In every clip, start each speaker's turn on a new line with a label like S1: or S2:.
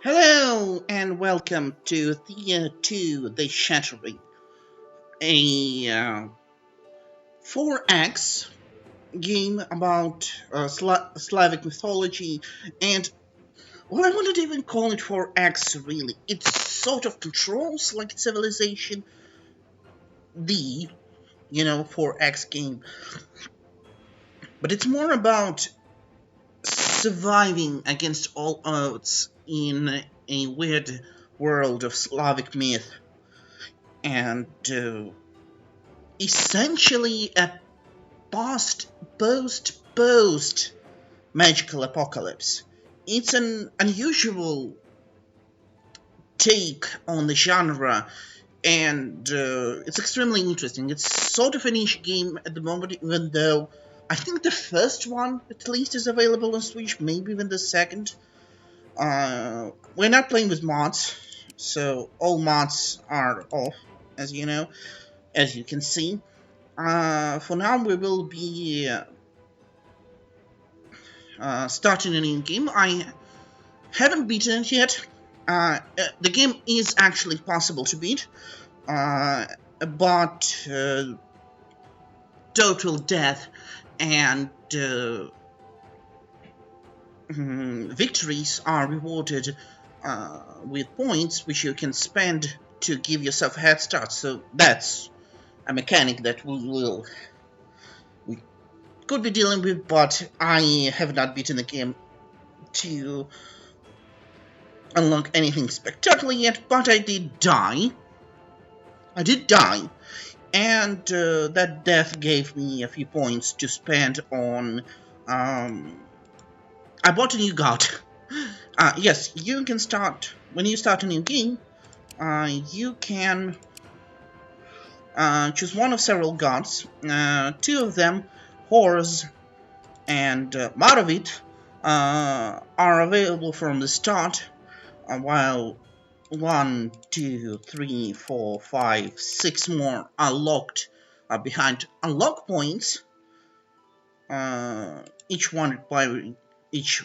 S1: Hello and welcome to Thea 2 The Shattering, a 4X game about Slavic mythology, and well, I wouldn't even call it 4X really. It sort of controls like Civilization, the 4X game, but it's more about surviving against all odds in a weird world of Slavic myth and essentially a post magical apocalypse. It's an unusual take on the genre, and it's extremely interesting. It's sort of a niche game at the moment, even though I think the first one at least is available on Switch, maybe even the second. We're not playing with mods, so all mods are off, as you know, as you can see. For now, we will be starting a new game. I haven't beaten it yet. The game is actually possible to beat, but total death and victories are rewarded with points which you can spend to give yourself a head start. So that's a mechanic that we could be dealing with, but I have not beaten the game to unlock anything spectacular yet, but I did die. And that death gave me a few points to spend on. I bought a new god. Yes, you can start when you start a new game. You can choose one of several gods. Two of them, Horus and Maravit, are available from the start, while 1, 2, 3, 4, 5, 6 more are locked behind unlock points. Each one requiring each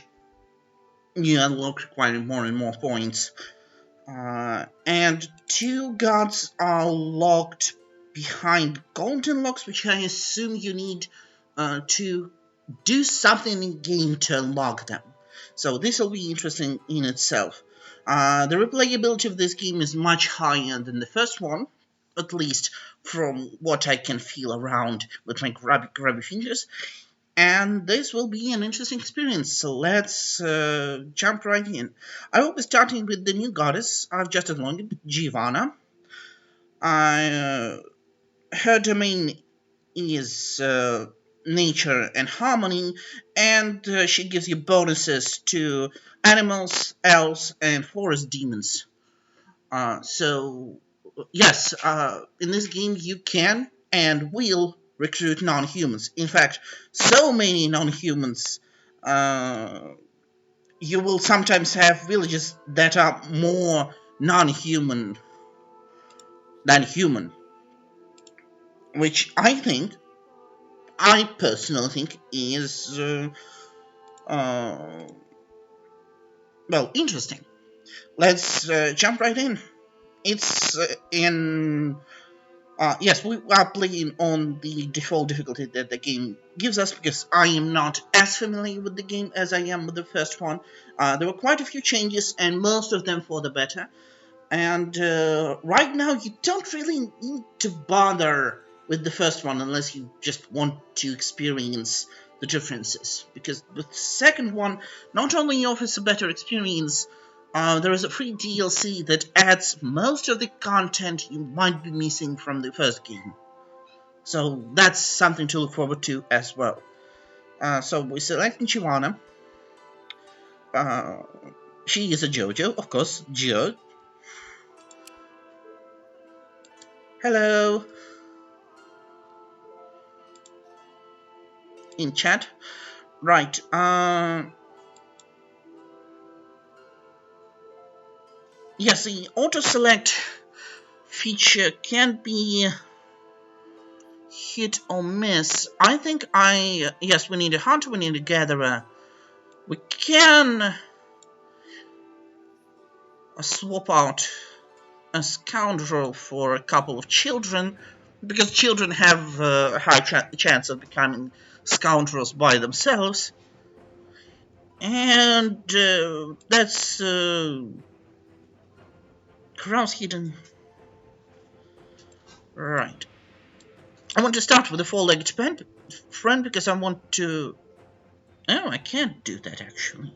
S1: new unlock requiring more and more points. And 2 gods are locked behind golden locks, which I assume you need to do something in game to unlock them. So this will be interesting in itself. The replayability of this game is much higher than the first one, at least from what I can feel around with my grabby fingers. And this will be an interesting experience, so let's jump right in. I will be starting with the new goddess I've just unlocked, Giovanna. Her domain is nature and harmony, and she gives you bonuses to animals, elves, and forest demons. So, yes, in this game you can and will recruit non-humans. In fact, so many non-humans. You will sometimes have villages that are more non-human than human, which I personally think is uh, well, interesting. Let's jump right in. It's in yes, we are playing on the default difficulty that the game gives us because I am not as familiar with the game as I am with the first one. There were quite a few changes, and most of them for the better. And right now, you don't really need to bother with the first one unless you just want to experience the differences. Because the second one not only offers a better experience, there is a free DLC that adds most of the content you might be missing from the first game. So that's something to look forward to as well. So we select Giovanna. Uh, she is a JoJo, of course, Jo. Hello. In chat. Right. Yes, the auto select feature can be hit or miss. I think yes, we need a hunter, we need a gatherer. We can swap out a scoundrel for a couple of children, because children have a high chance of becoming scoundrels by themselves, and that's cross hidden. Right. I want to start with a four-legged friend because I want to. Oh, I can't do that actually.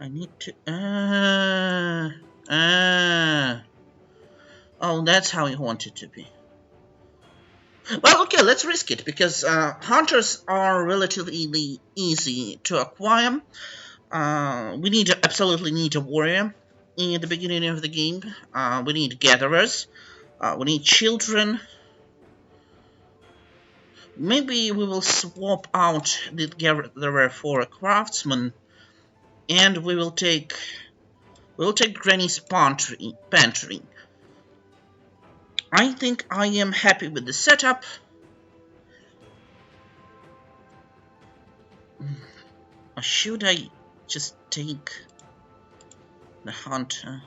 S1: I need to. Oh, that's how you want it to be. Well, okay, let's risk it because hunters are relatively easy to acquire. We absolutely need a warrior in the beginning of the game. We need gatherers. We need children. Maybe we will swap out the gatherer for a craftsman, and we will take Granny's pantry. I think I am happy with the setup. Or should I just take the hunter?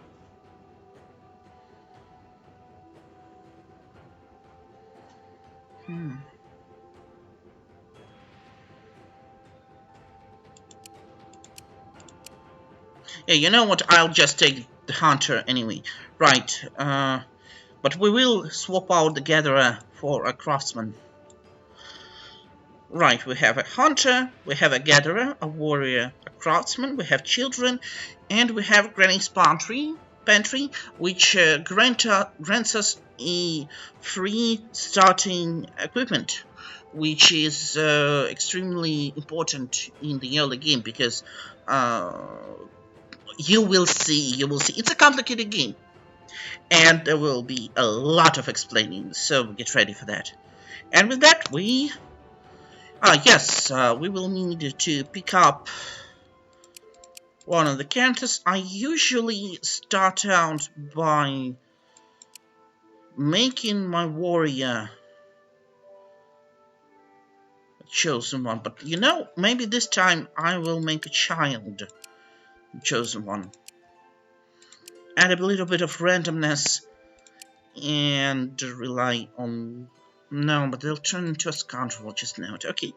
S1: Yeah, you know what? I'll just take the hunter anyway. Right, but we will swap out the gatherer for a craftsman. Right, we have a hunter, we have a gatherer, a warrior, a craftsman, we have children, and we have Granny's pantry, which grants us a free starting equipment, which is extremely important in the early game because you will see. It's a complicated game, and there will be a lot of explaining, so get ready for that. And with that, we will need to pick up one of the characters. I usually start out by making my warrior a chosen one, but maybe this time I will make a child a chosen one. Add a little bit of randomness and rely on. No, but they'll turn into a scoundrel just now. Okay,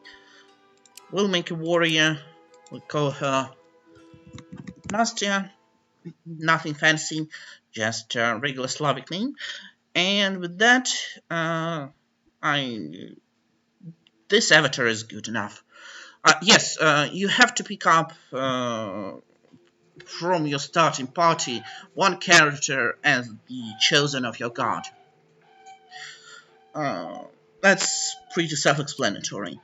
S1: we'll make a warrior. We'll call her Nastya. Nothing fancy, just a regular Slavic name. And with that, I this avatar is good enough. Yes, you have to pick up from your starting party one character as the chosen of your god. Uh, that's pretty self-explanatory.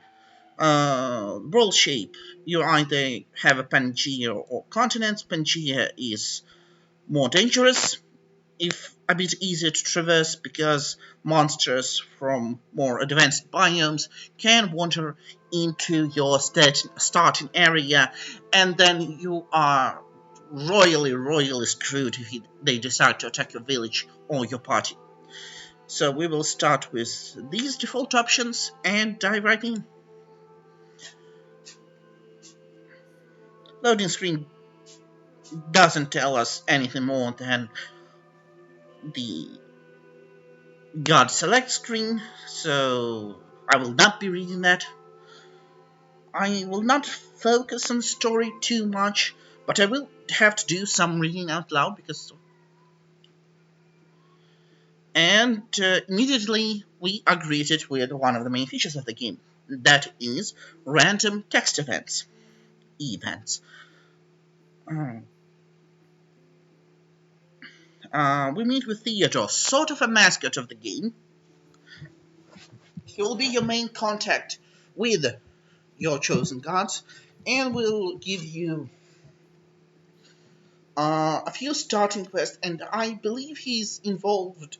S1: World shape. You either have a Pangea or continent. Pangea is more dangerous, if a bit easier to traverse because monsters from more advanced biomes can wander into your starting area, and then you are royally screwed if they decide to attack your village or your party. So we will start with these default options and dive right in. Loading screen doesn't tell us anything more than the God select screen, so I will not be reading that. I will not focus on story too much, but I will have to do some reading out loud because. And immediately we are greeted with one of the main features of the game. That is random text events. Events. We meet with Theodore, sort of a mascot of the game. He will be your main contact with your chosen gods, and will give you a few starting quests, and I believe he's involved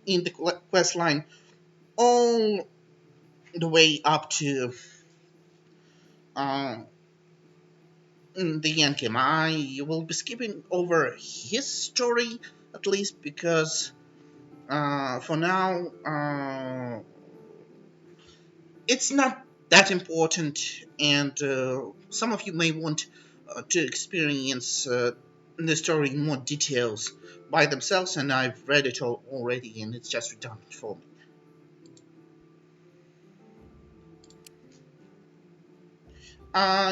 S1: in the quest line all the way up to uh, the end game. I will be skipping over his story at least because for now it's not that important, and some of you may want to experience the story in more details by themselves, and I've read it all already, and it's just redundant for me.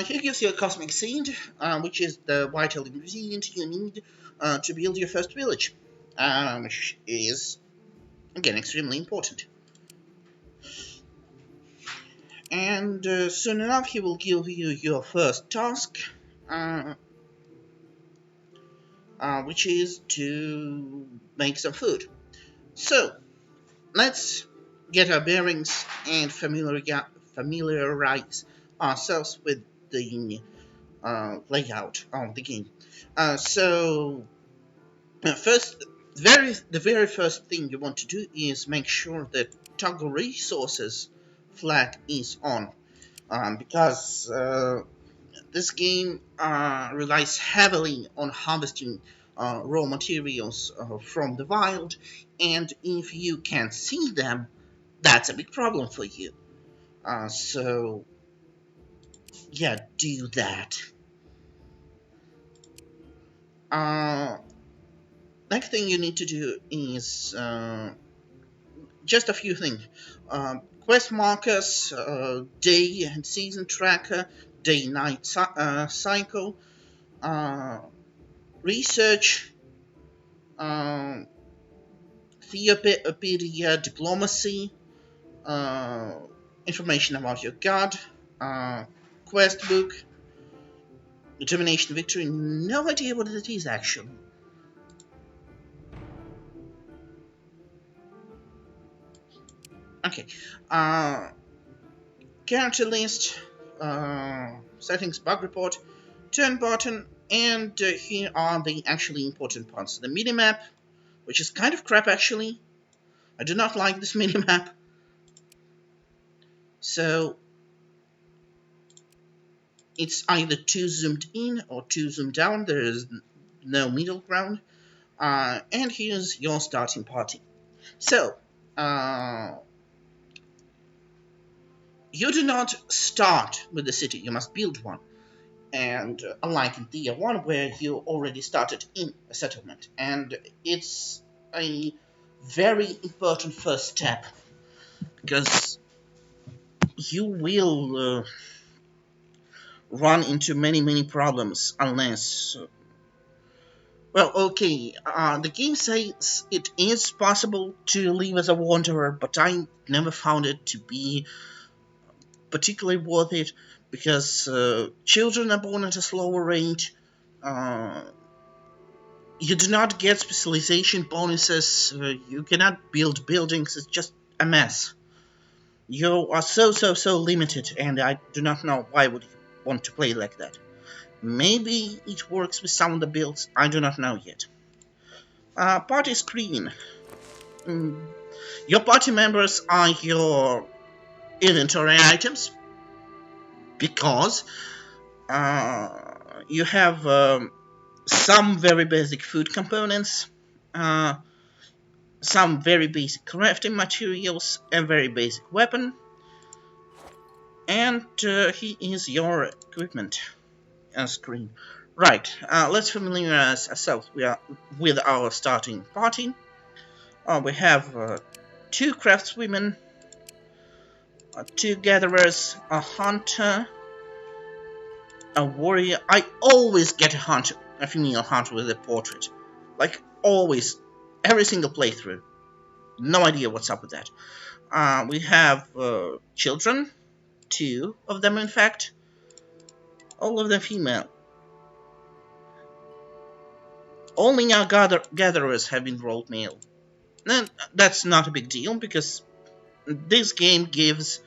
S1: He gives you a cosmic seed, which is the vital ingredient you need to build your first village, which is, again, extremely important. And soon enough, he will give you your first task, uh, which is to make some food. So, let's get our bearings and familiarize ourselves with the layout of the game. First, the very first thing you want to do is make sure that toggle resources flag is on, because this game relies heavily on harvesting raw materials from the wild, and if you can't see them, that's a big problem for you. So, yeah, do that. Uh, Next thing you need to do is just a few things. Quest markers, day and season tracker, day-night cycle, uh, research, um, Theopedia, diplomacy, uh, information about your god, uh, quest book, determination victory. No idea what it is actually. Okay. Uh, Character list, settings, bug report, turn button, and here are the actually important parts. The minimap, which is kind of crap actually. I do not like this minimap. So it's either too zoomed in or too zoomed down. There is no middle ground. And here's your starting party. So, you do not start with the city, you must build one. And unlike in Thea 1, where you already started in a settlement, and it's a very important first step, because you will run into many problems unless well, okay, the game says it is possible to live as a wanderer, but I never found it to be particularly worth it, because children are born at a slower rate. Uh, you do not get specialization bonuses. You cannot build buildings. It's just a mess. You are so limited, and I do not know why would you want to play like that. Maybe it works with some of the builds. I do not know yet. Party screen. Mm, your party members are your inventory items, because you have some very basic food components, uh, some very basic crafting materials, a very basic weapon, and here is your equipment screen. Right, let's familiarize ourselves with our starting party. We have 2 craftswomen, 2 gatherers, a hunter, a warrior. I always get a female hunter with a portrait. Like, always, every single playthrough. No idea what's up with that. We have children, 2 of them in fact, all of them female. Only our gatherers have been rolled male. And that's not a big deal, because this game gives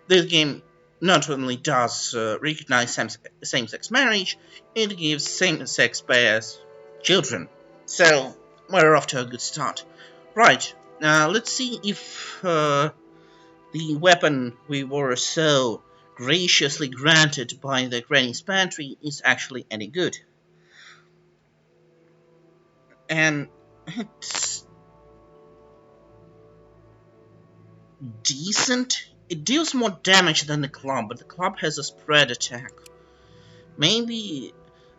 S1: this game not only does recognize same-sex marriage, it gives same-sex pairs children. So we're off to a good start. Right, let's see if the weapon we were so graciously granted by the Granny's Pantry is actually any good. And it's decent. It deals more damage than the club, but the club has a spread attack. Maybe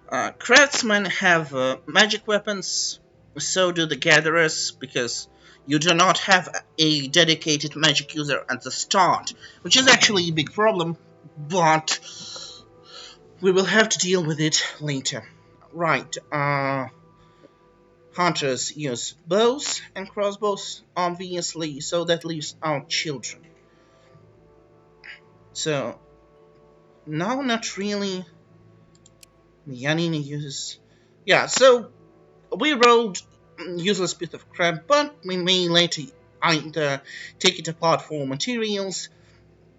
S1: Craftsmen have magic weapons, so do the gatherers, because you do not have a dedicated magic user at the start, which is actually a big problem, but we will have to deal with it later. Right, hunters use bows and crossbows, obviously, so that leaves out children. So, now not really. Yanina uses. Yeah, so we rolled useless bit of crap, but we may later either take it apart for materials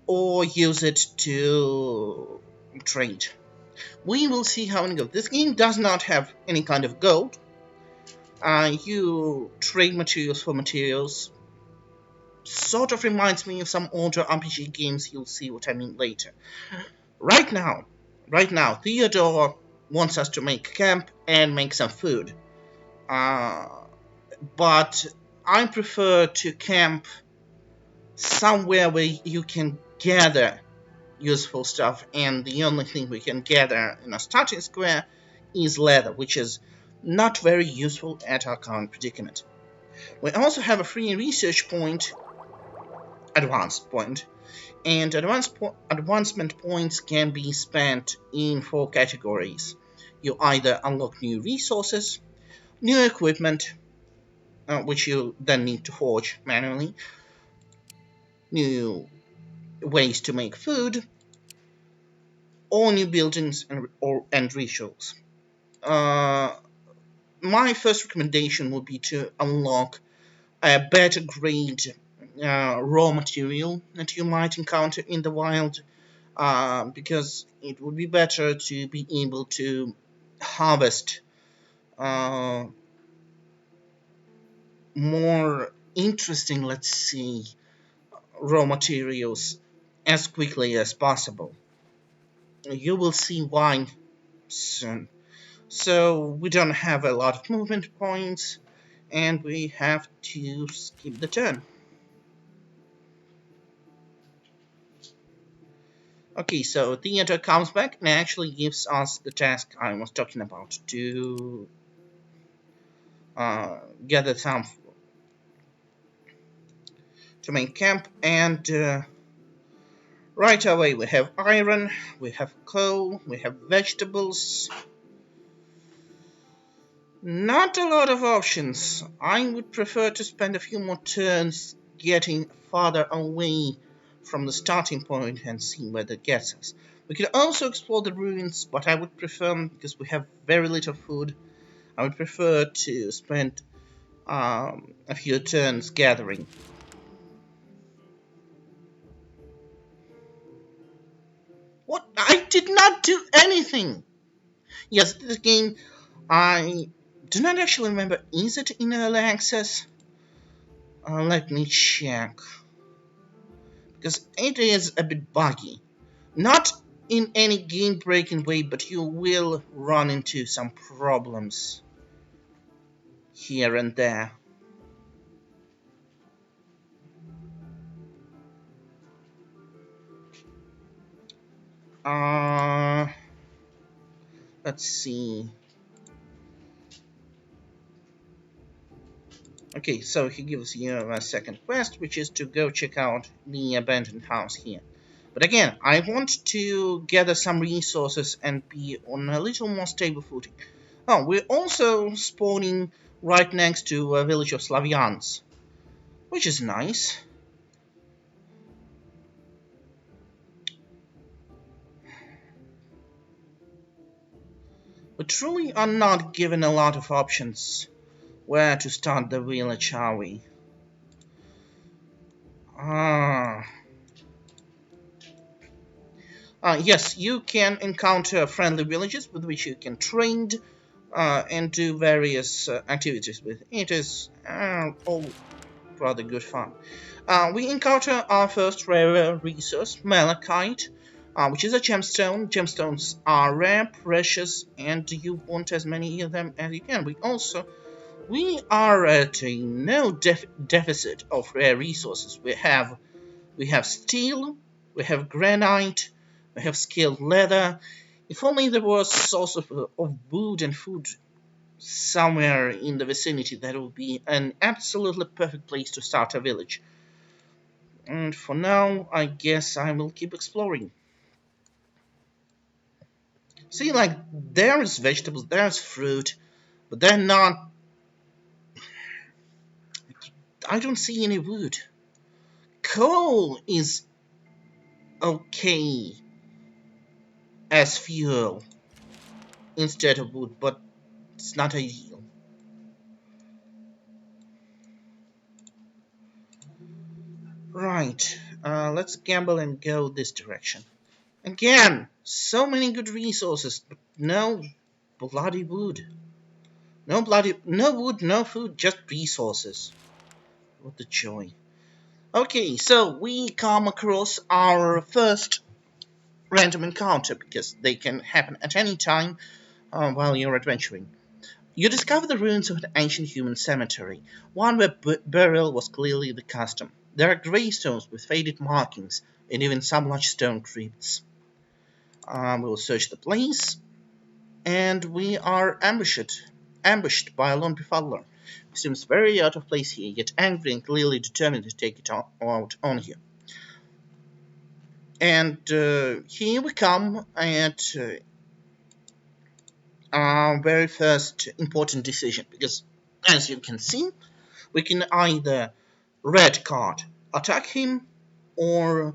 S1: or use it to trade. We will see how it goes. This game does not have any kind of gold. You trade materials for materials. Sort of reminds me of some older RPG games. You'll see what I mean later. Right now, Theodore wants us to make camp and make some food. Uh, but I prefer to camp somewhere where you can gather useful stuff, and the only thing we can gather in a starting square is leather, which is not very useful at our current predicament. We also have a free research point, advanced point, and advancement points can be spent in 4 categories. You either unlock new resources, new equipment, which you then need to forge manually, new ways to make food, or new buildings and rituals. Uh, my first recommendation would be to unlock a better grade raw material that you might encounter in the wild, because it would be better to be able to harvest uh, more interesting, let's see, raw materials as quickly as possible. You will see why soon. So we don't have a lot of movement points, and we have to skip the turn. Okay, so Theater comes back and actually gives us the task I was talking about to gather some to make camp, and right away we have iron, we have coal, we have vegetables. Not a lot of options. I would prefer to spend a few more turns getting farther away from the starting point and see where that gets us. We could also explore the ruins, but I would prefer, because we have very little food, I would prefer to spend a few turns gathering. What? I did not do anything! Yes, this game, I do not actually remember. Is it in early access? Let me check. Because it is a bit buggy. Not in any game breaking way, but you will run into some problems here and there. Uh, let's see. Okay, so he gives you a second quest, which is to go check out the abandoned house here. But again, I want to gather some resources and be on a little more stable footing. Oh, we're also spawning right next to a village of Slavians, which is nice. We truly are not given a lot of options where to start the village, are we? Ah. Yes, you can encounter friendly villages with which you can trade and do various activities with. It is all rather good fun. We encounter our first rare resource, malachite, which is a gemstone. Gemstones are rare, precious, and you want as many of them as you can. We are at a no deficit of rare resources. We have steel, we have granite, we have scaled leather, If only there was a source of wood and food somewhere in the vicinity, that would be an absolutely perfect place to start a village. And for now, I guess I will keep exploring. See, like, there's vegetables, there's fruit, but they're not. I don't see any wood. Coal is okay as fuel instead of wood, but it's not ideal. Right, let's gamble and go this direction. Again, so many good resources, but no bloody wood. No wood, no food, just resources. What a joy. Okay, so we come across our first random encounter because they can happen at any time while you're adventuring. You discover the ruins of an ancient human cemetery, one where burial was clearly the custom. There are gravestones with faded markings and even some large stone crypts. We'll search the place, and we are ambushed by a lone befuddler, who seems very out of place here, yet angry and clearly determined to take it out on you. And here we come at our very first important decision, because as you can see, we can either red card attack him or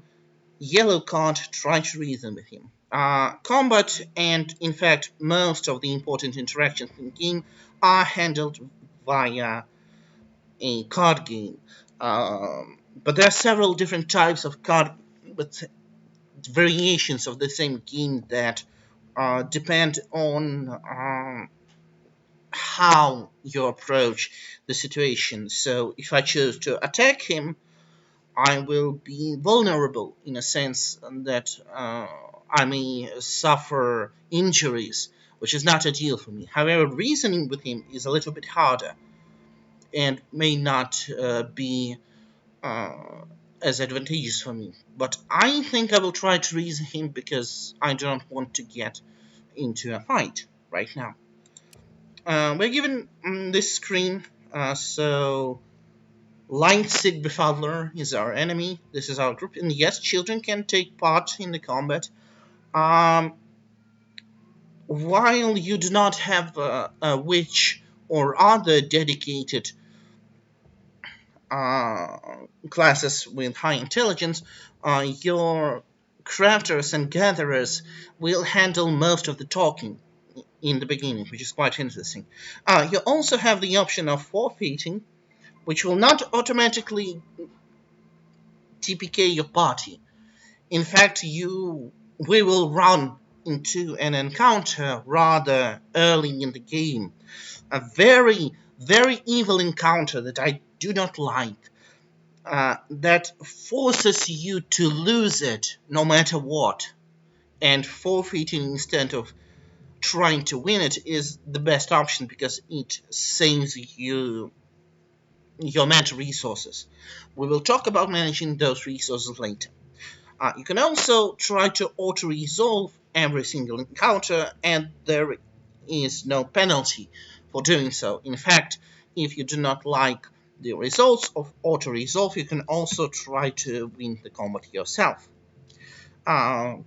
S1: yellow card try to reason with him. Combat and in fact most of the important interactions in the game are handled via a card game. But there are several different types of card but variations of the same game that depend on how you approach the situation. So if I choose to attack him, I will be vulnerable in a sense that I may suffer injuries, which is not ideal for me. However, reasoning with him is a little bit harder and may not be uh, as advantageous for me. But I think I will try to reason him because I do not want to get into a fight right now. We're given this screen, so Lightsig Befuddler is our enemy. This is our group, and yes, children can take part in the combat. Um, while you do not have a witch or other dedicated uh, classes with high intelligence, your crafters and gatherers will handle most of the talking in the beginning, which is quite interesting. You also have the option of forfeiting, which will not automatically TPK your party. In fact, we will run into an encounter rather early in the game. A very, very evil encounter that I do not like. That forces you to lose it no matter what. And forfeiting instead of trying to win it is the best option because it saves you your mental resources. We will talk about managing those resources later. You can also try to auto-resolve every single encounter, and there is no penalty for doing so. In fact, if you do not like the results of auto-resolve, you can also try to win the combat yourself.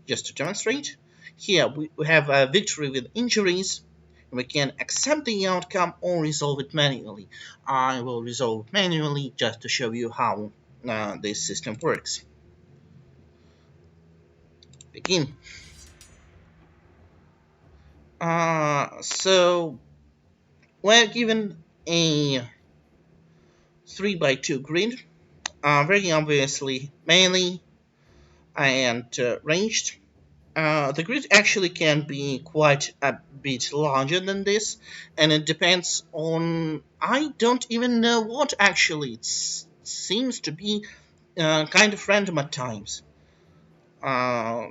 S1: Just to demonstrate, here we have a victory with injuries. We can accept the outcome or resolve it manually. I will resolve it manually just to show you how this system works. Begin. So we're given a 3x2 grid, very obviously melee and ranged. The grid actually can be quite a bit larger than this, and it depends on. I don't even know what actually. It seems to be kind of random at times. Uh,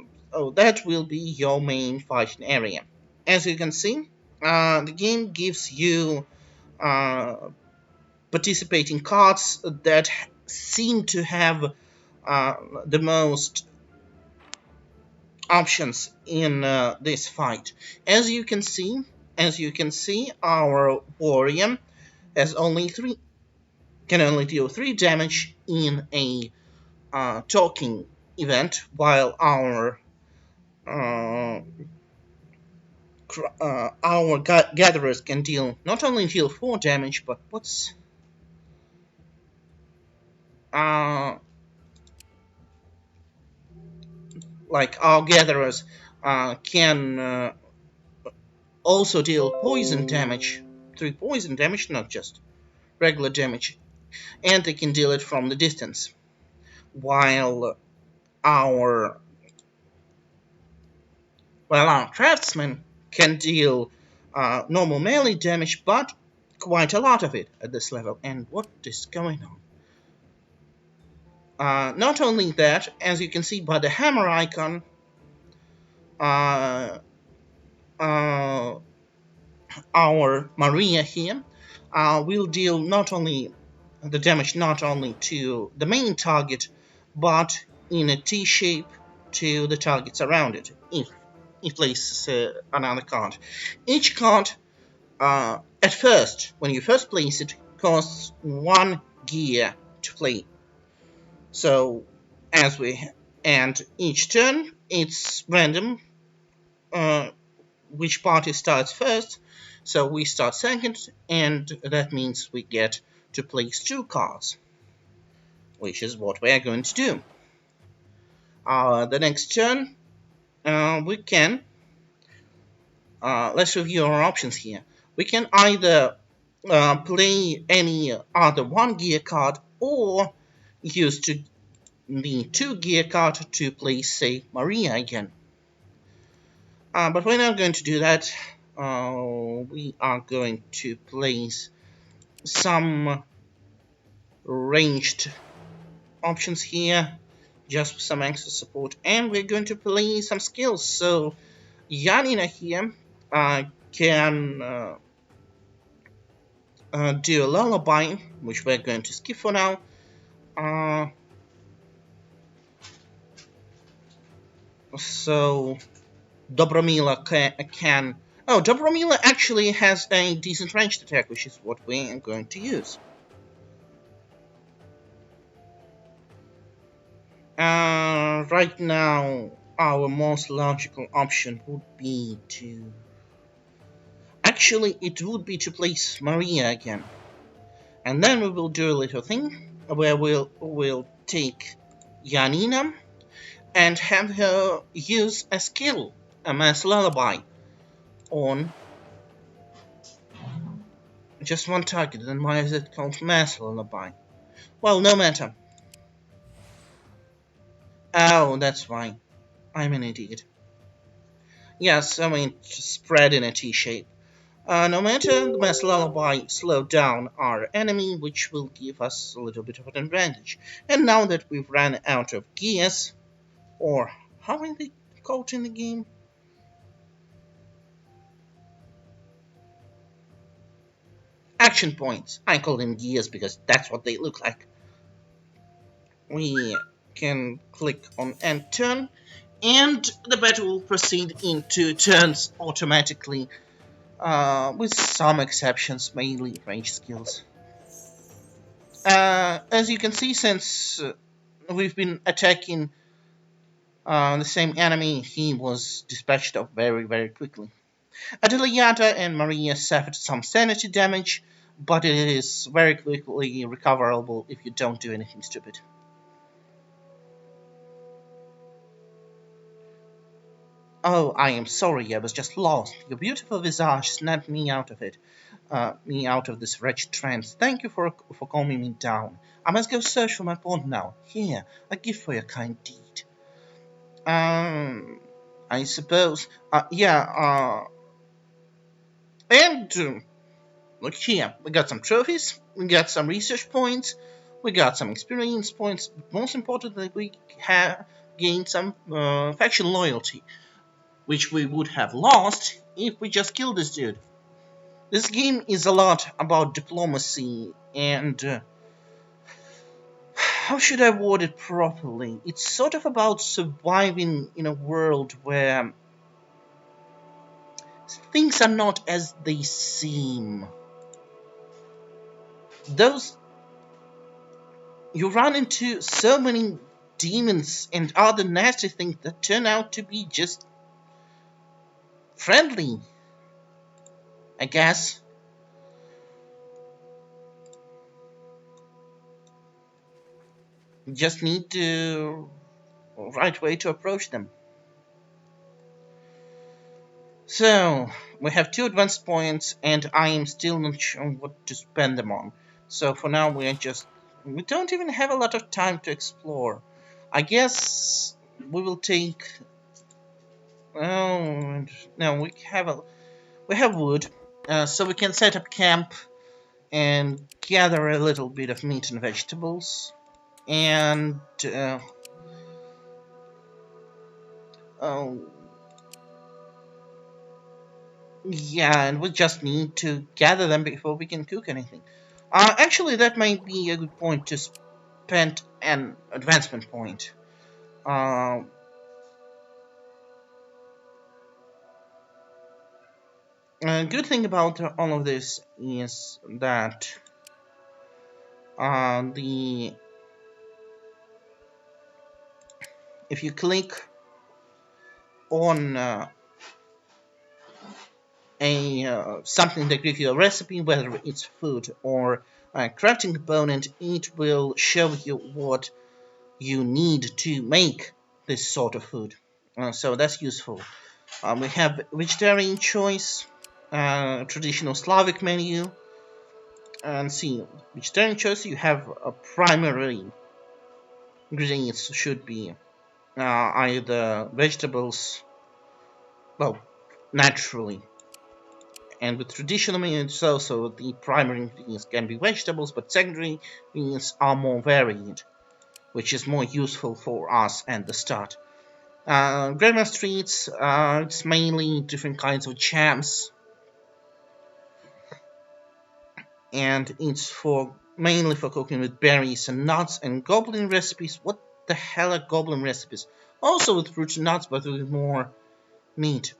S1: that will be your main fighting area. As you can see, the game gives you uh, participating cards that seem to have the most options in this fight. As you can see, our warrior has only three can only deal 3 damage in a talking event, while uh, our gatherers can deal not only deal 4 damage, but what's uh, like our gatherers can also deal poison damage, 3 poison damage, not just regular damage, and they can deal it from the distance. While our our craftsmen can deal normal melee damage, but quite a lot of it at this level. And what is going on? Not only that, as you can see by the hammer icon, uh, uh, our Maria here will deal not only the damage not only to the main target, but in a T shape to the targets around it, if it places another card. Each card, at first, when you first place it, costs 1 gear to play. So, as we and each turn, it's random which party starts first. So we start second, and that means we get to place 2 cards, which is what we are going to do. The next turn, we can let's review our options here. We can either play any other 1 gear card, or use the 2 gear card to place, say, Maria again. But we're not going to do that. We are going to place some ranged options here, just for some extra support, and we're going to play some skills. So Janina here can do a lullaby, which we're going to skip for now. So Dobromila can. Oh, Dobromila actually has a decent ranged attack, which is what we're going to use. Right now, our most logical option would be to. Actually, it would be to place Maria again. And then we will do a little thing where we'll take Janina and have her use a skill, a mass lullaby, on just one target. Then why is it called mass lullaby? Well, no matter. Oh, that's why. I'm an idiot. Yes, I mean, spread in a T shape. No matter, the mass lullaby slowed down our enemy, which will give us a little bit of an advantage. And now that we've run out of gears, or how are they called in the game? Action points. I call them gears because that's what they look like. We can click on end turn, and the battle will proceed in 2 turns automatically, with some exceptions, mainly range skills. As you can see, since we've been attacking the same enemy, he was dispatched off very, very quickly. Adelayada and Maria suffered some sanity damage, but it is very quickly recoverable if you don't do anything stupid. Oh, I am sorry, I was just lost. Your beautiful visage snapped me out of it. Me out of this wretched trance. Thank you for calming me down. I must go search for my pawn now. Here, a gift for your kind deed. I suppose. And look here, we got some trophies, we got some research points, we got some experience points. But most importantly, we have gained some faction loyalty, which we would have lost if we just killed this dude. This game is a lot about diplomacy and How should I word it properly? It's sort of about surviving in a world where things are not as they seem. Those You run into so many demons and other nasty things that turn out to be just friendly, I guess. You just need the right way to approach them. So, we have 2 advanced points, and I am still not sure what to spend them on. So for now, we don't even have a lot of time to explore. I guess we will take. Oh no, we have wood, so we can set up camp and gather a little bit of meat and vegetables. And oh, yeah, and we just need to gather them before we can cook anything. Actually, that might be a good point to spend an advancement point. Uh, a good thing about all of this is that the if you click on a something that gives you a recipe, whether it's food or a crafting component, it will show you what you need to make this sort of food. So that's useful. We have vegetarian choice, traditional Slavic menu, and see vegetarian choice. You have a primary ingredients should be either vegetables, well, naturally. And with traditional menu, it's also the primary ingredients can be vegetables, but secondary ingredients are more varied, which is more useful for us at the start. Grandma Streets, it's mainly different kinds of jams, and it's for mainly for cooking with berries and nuts and goblin recipes. What the hell are goblin recipes? Also with fruits and nuts, but with more meat.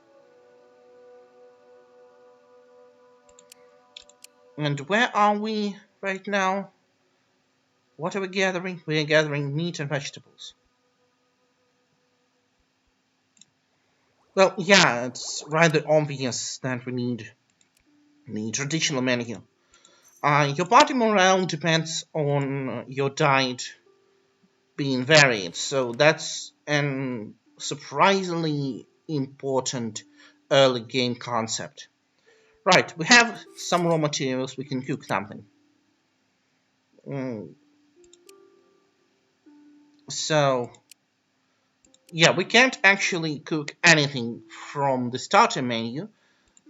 S1: And where are we right now? What are we gathering? We are gathering meat and vegetables. Well, yeah, it's rather obvious that we need the traditional menu. Your party morale depends on your diet being varied, so that's an surprisingly important early game concept. Right, we have some raw materials, we can cook something. Mm, so, yeah, we can't actually cook anything from the starter menu,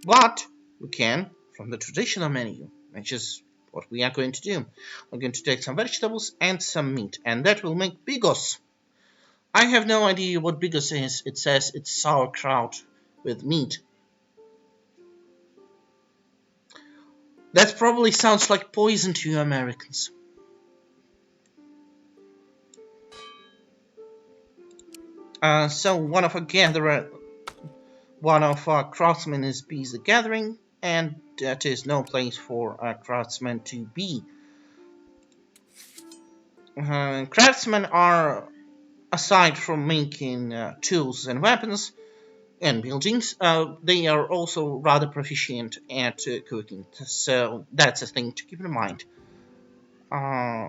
S1: but we can from the traditional menu, which is what we are going to do. We're going to take some vegetables and some meat, and that will make bigos. I have no idea what bigos is. It says it's sauerkraut with meat. That probably sounds like poison to you Americans. So one of our craftsmen is busy gathering, and that is no place for a craftsman to be. Craftsmen are, aside from making tools and weapons and buildings, they are also rather proficient at cooking. So that's a thing to keep in mind. Uh,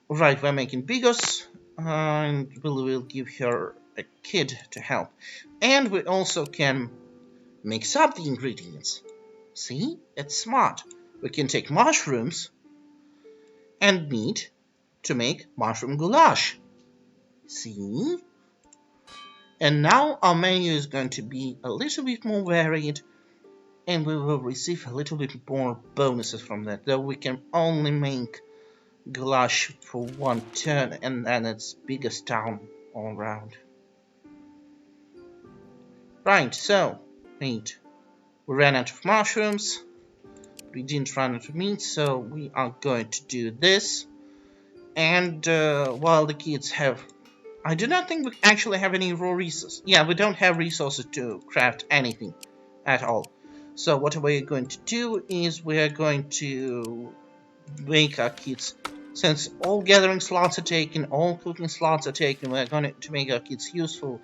S1: right, we're making bigos, and we'll give her a kid to help. And we also can mix up the ingredients. See? It's smart. We can take mushrooms and meat to make mushroom goulash. See? And now our menu is going to be a little bit more varied, and we will receive a little bit more bonuses from that, though we can only make goulash for one turn, and then it's biggest town all around. Right, so, meat. We ran out of mushrooms, we didn't run out of meat, so we are going to do this. And while the kids have, I do not think we actually have any raw resources. Yeah, we don't have resources to craft anything at all. So what we're going to do is we're going to make our kids, since all gathering slots are taken, all cooking slots are taken, we're going to make our kids useful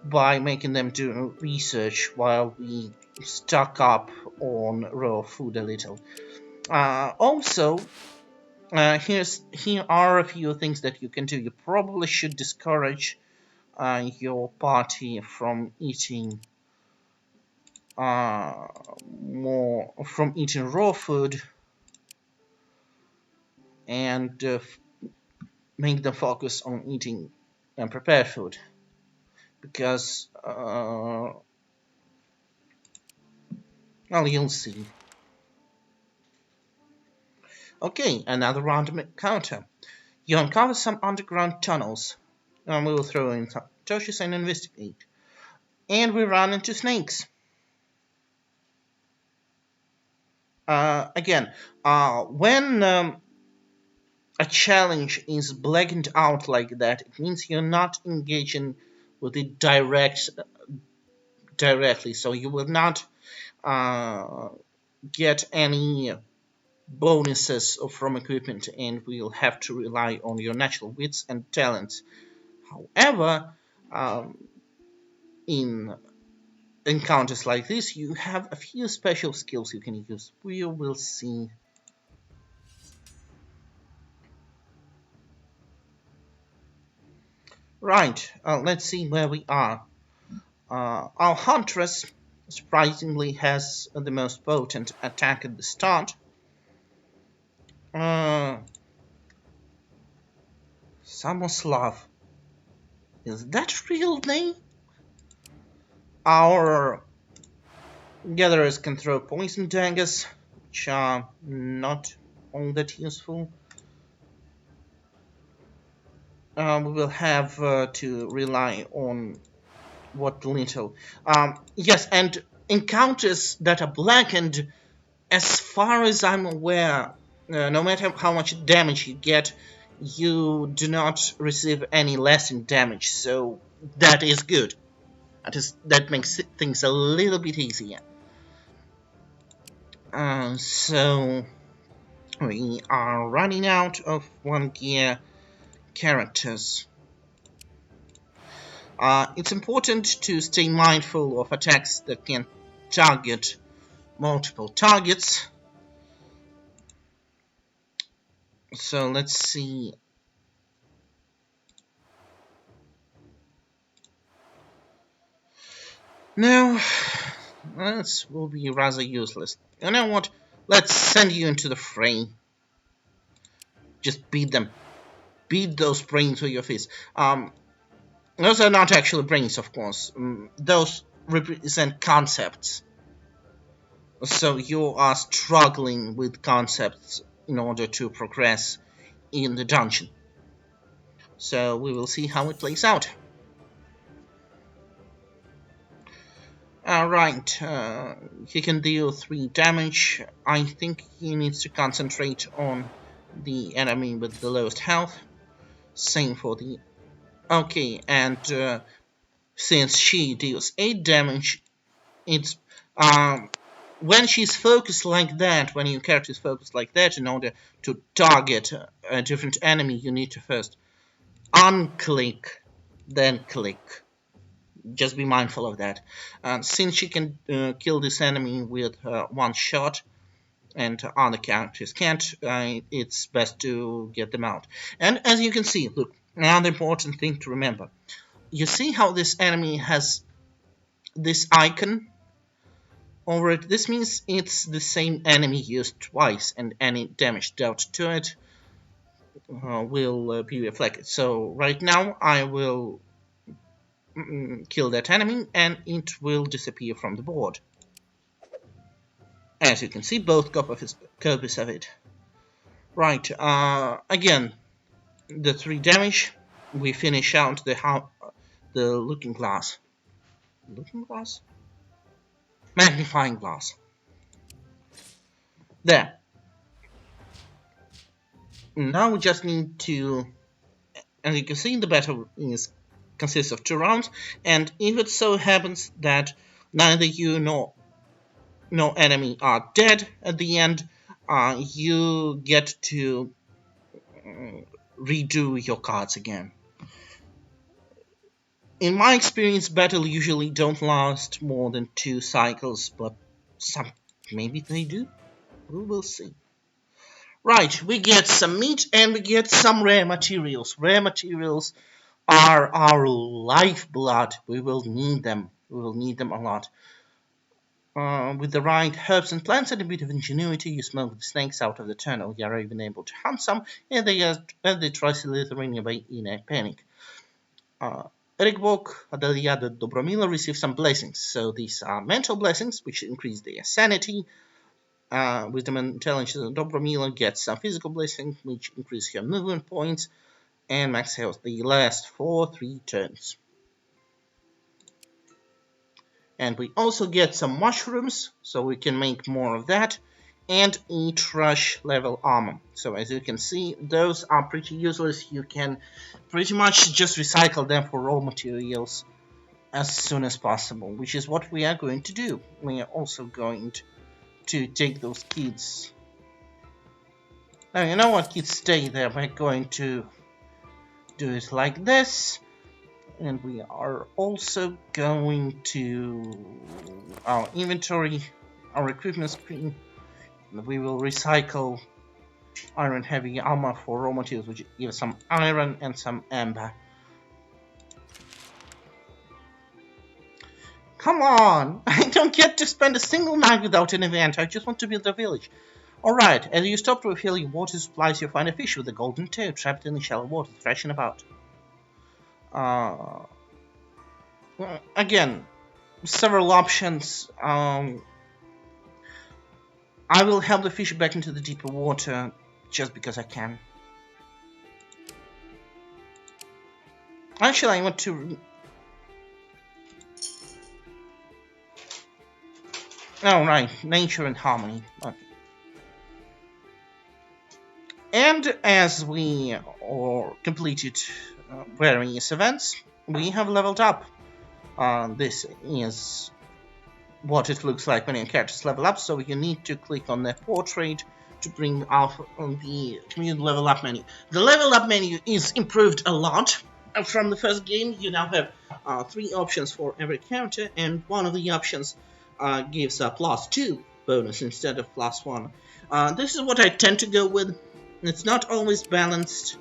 S1: by making them do research while we stock up on raw food a little. Also, here are a few things that you can do. You probably should discourage your party from eating uh, from eating raw food and make them focus on eating prepared food because well, you'll see. Okay, another random encounter. You uncover some underground tunnels, and we will throw in some torches and investigate. And we run into snakes. Again, when a challenge is blackened out like that, it means you're not engaging with it directly, so you will not uh, get any bonuses from equipment, and will have to rely on your natural wits and talents. However, um, in encounters like this, you have a few special skills you can use. We will see. Right, let's see where we are. Our huntress surprisingly has the most potent attack at the start. Uh, Samoslav. Is that real name? Our gatherers can throw poison daggers, which are not all that useful. We will have to rely on what little. Yes, and encounters that are blackened, as far as I'm aware, no matter how much damage you get, you do not receive any lasting damage. So that is good. That makes things a little bit easier. So we are running out of 1 gear characters. It's important to stay mindful of attacks that can target multiple targets. So let's see. Now, this will be rather useless. You know what? Let's send you into the fray. Just beat them. Beat those brains with your fists. Those are not actually brains, of course. Those represent concepts. So you are struggling with concepts in order to progress in the dungeon. So we will see how it plays out. Alright, he can deal 3 damage. I think he needs to concentrate on the enemy with the lowest health. Same for the... Okay, and since she deals 8 damage, it's... when she's focused like that, when your character is focused like that, in order to target a different enemy, you need to first unclick, then click. Just be mindful of that. Since she can kill this enemy with 1 shot, and other characters can't, it's best to get them out. And as you can see, look, another important thing to remember. You see how this enemy has this icon over it? This means it's the same enemy used twice, and any damage dealt to it will be reflected. So right now I will kill that enemy, and it will disappear from the board. As you can see, both copies of it. Right, again, the 3 damage, we finish out the looking glass. Looking glass? Magnifying glass. There. Now we just need to, as you can see, the battle consists of 2 rounds, and if it so happens that neither you nor no enemy are dead at the end, you get to redo your cards again. In my experience, battle usually don't last more than 2 cycles, but some maybe they do. We will see. Right, we get some meat and we get some rare materials. Rare materials are our lifeblood. We will need them. We will need them a lot. With the right herbs and plants and a bit of ingenuity, you smoke the snakes out of the tunnel. You are even able to hunt some, and they try slithering away in a panic. Eric Bok, Adelia, the Dobromila receive some blessings. So these are mental blessings, which increase their sanity. Wisdom and intelligence, Dobromila gets some physical blessings, which increase her movement points, and max health. They last for 3 turns. And we also get some mushrooms, so we can make more of that, and eat rush level armor. So as you can see, those are pretty useless. You can pretty much just recycle them for raw materials as soon as possible, which is what we are going to do. We are also going to take those kids. Now, you know what, kids, stay there. We're going to do it like this. And we are also going to our inventory, our equipment screen. We will recycle iron heavy armor for raw materials, which gives some iron and some amber. Come on! I don't get to spend a single night without an event. I just want to build a village. Alright, as you stop to refill your water supplies, you find a fish with a golden tail trapped in the shallow water, thrashing about. Again, several options. I will help the fish back into the deeper water just because I can. Actually, I want to... Oh, right. Nature and harmony. Okay. And as we completed various events, we have leveled up. This is what it looks like when your characters level up, so you need to click on their portrait to bring up the community level up menu. The level up menu is improved a lot from the first game. You now have 3 options for every character, and one of the options gives a +2 bonus instead of +1. This is what I tend to go with. It's not always balanced.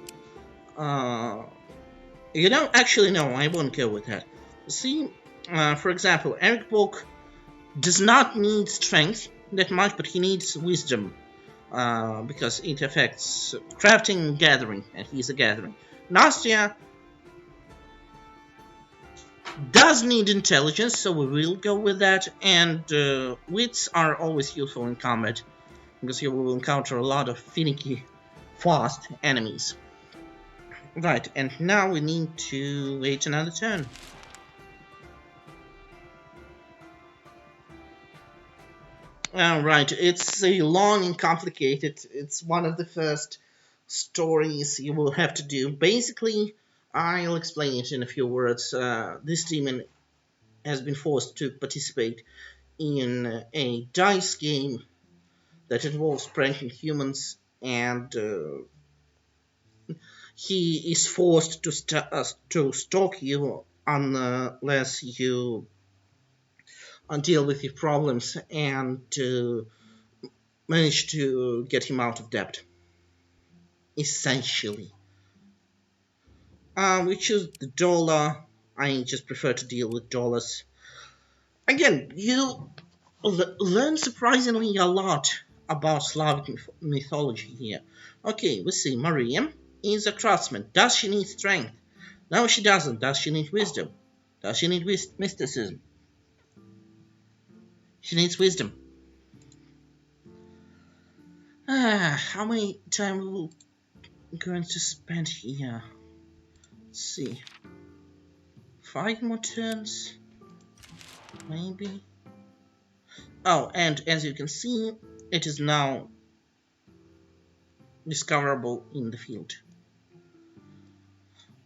S1: You know, actually no, I won't go with that. See, for example, Eric Book does not need strength that much, but he needs wisdom because it affects crafting and gathering, and he's a gathering. Nastya does need intelligence, so we will go with that, and wits are always useful in combat because you will encounter a lot of finicky, fast enemies. Right, and now we need to wait another turn. Right, it's a long and complicated. It's one of the first stories you will have to do. Basically, I'll explain it in a few words. This demon has been forced to participate in a dice game that involves pranking humans, and he is forced to stalk you unless you deal with your problems and manage to get him out of debt. Essentially. We choose the dollar. I just prefer to deal with dollars. Again, you learn surprisingly a lot about Slavic mythology here. Okay, we see Maria is a craftsman. Does she need strength? No, she doesn't. Does she need wisdom? Does she need mysticism? She needs wisdom. How many time are we going to spend here? Let's see. 5 more turns? Maybe? Oh, and as you can see, it is now discoverable in the field.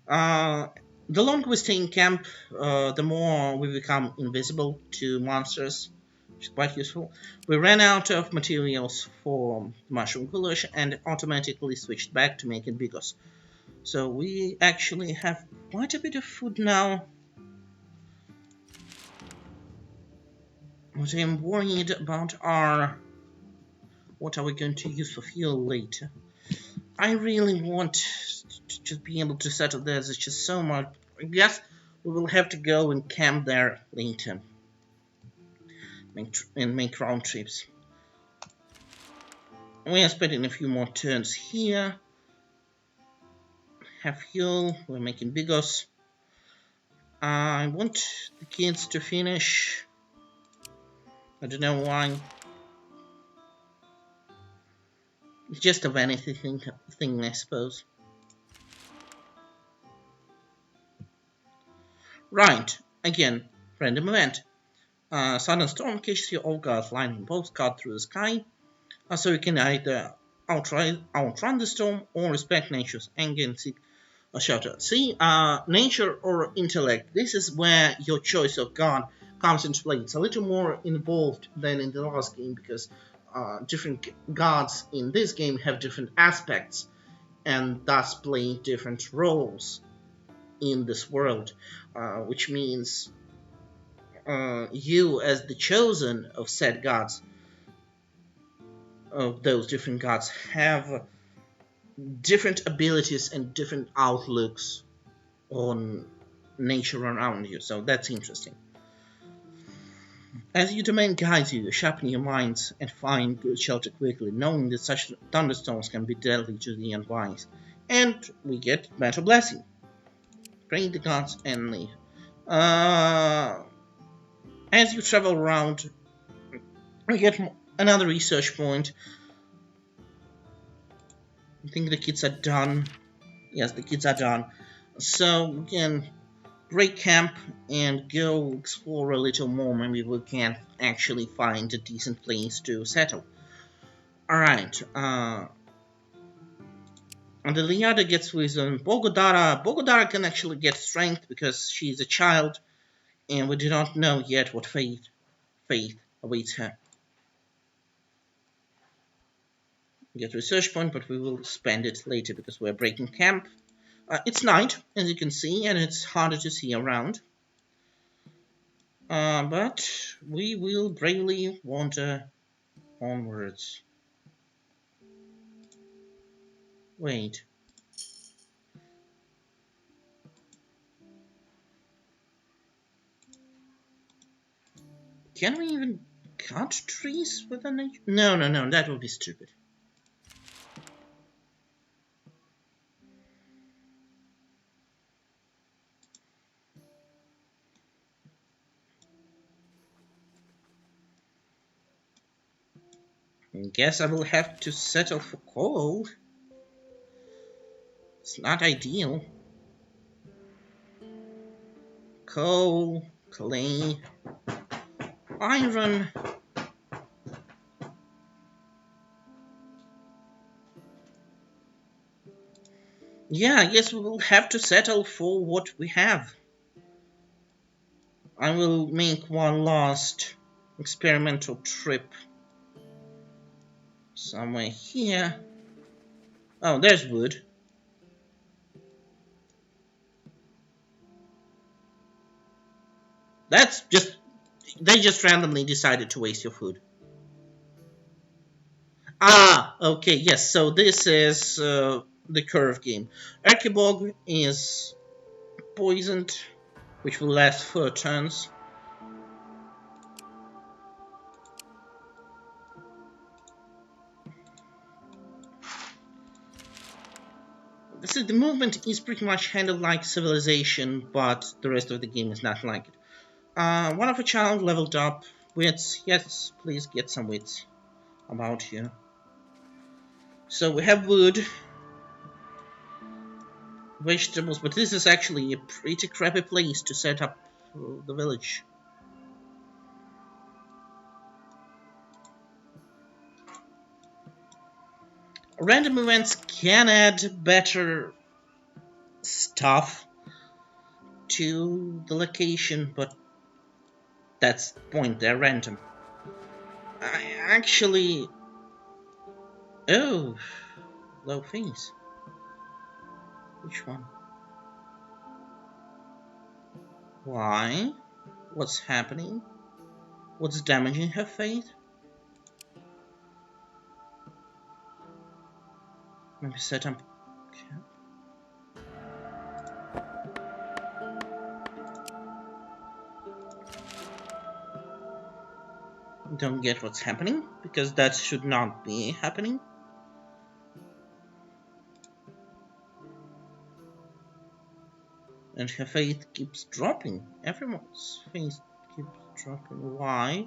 S1: Uh, the longer we stay in camp, the more we become invisible to monsters, which is quite useful. We ran out of materials for mushroom goulash and automatically switched back to making bigos. So we actually have quite a bit of food now. What I'm worried about are what are we going to use for fuel later. I really want to just be able to settle there. There's just so much. I guess we will have to go and camp there later and make round trips. We are spending a few more turns here. Have fuel. We're making bigos. I want the kids to finish. I don't know why. It's just a vanity thing, I suppose. Right. Again, random event. Sudden storm catches you off guard, lightning bolts cut through the sky. So you can either outrun the storm or respect nature's anger and seek a shelter. See, nature or intellect. This is where your choice of god comes into play. It's a little more involved than in the last game because different gods in this game have different aspects and thus play different roles in this world, which means you, as the chosen of said gods, of those different gods, have different abilities and different outlooks on nature around you. So that's interesting. As your domain guides you, sharpen your minds and find good shelter quickly, knowing that such thunderstorms can be deadly to the unwise. And we get Mental Blessing. Pray the gods and leave. As you travel around, we get another research point. I think the kids are done. Yes, the kids are done. So we can break camp and go explore a little more. Maybe we can actually find a decent place to settle. Alright, and the Liada gets wisdom. Bogodara can actually get strength because she's a child, and we do not know yet what fate awaits her. We get research point, but we will spend it later because we're breaking camp. It's night, as you can see, and it's harder to see around. But we will bravely wander onwards. Wait. Can we even cut trees with a nature? No, that would be stupid. I guess I will have to settle for coal. It's not ideal. Coal, clay, iron. Yeah, I guess we will have to settle for what we have. I will make one last experimental trip somewhere here. Oh, there's wood. That's just... They just randomly decided to waste your food. Okay, yes, so this is the curve game. Archibog is poisoned, which will last 4 turns. So the movement is pretty much handled like Civilization, but the rest of the game is not like it. One of a child leveled up. Wits, yes, please get some wits about you. So we have wood, vegetables, but this is actually a pretty crappy place to set up the village. Random events can add better stuff to the location, but that's the point, they're random. I actually... Oh, low face. Which one? Why? What's happening? What's damaging her faith? Maybe set up... Don't get what's happening, because that should not be happening. And her faith keeps dropping. Everyone's faith keeps dropping. Why?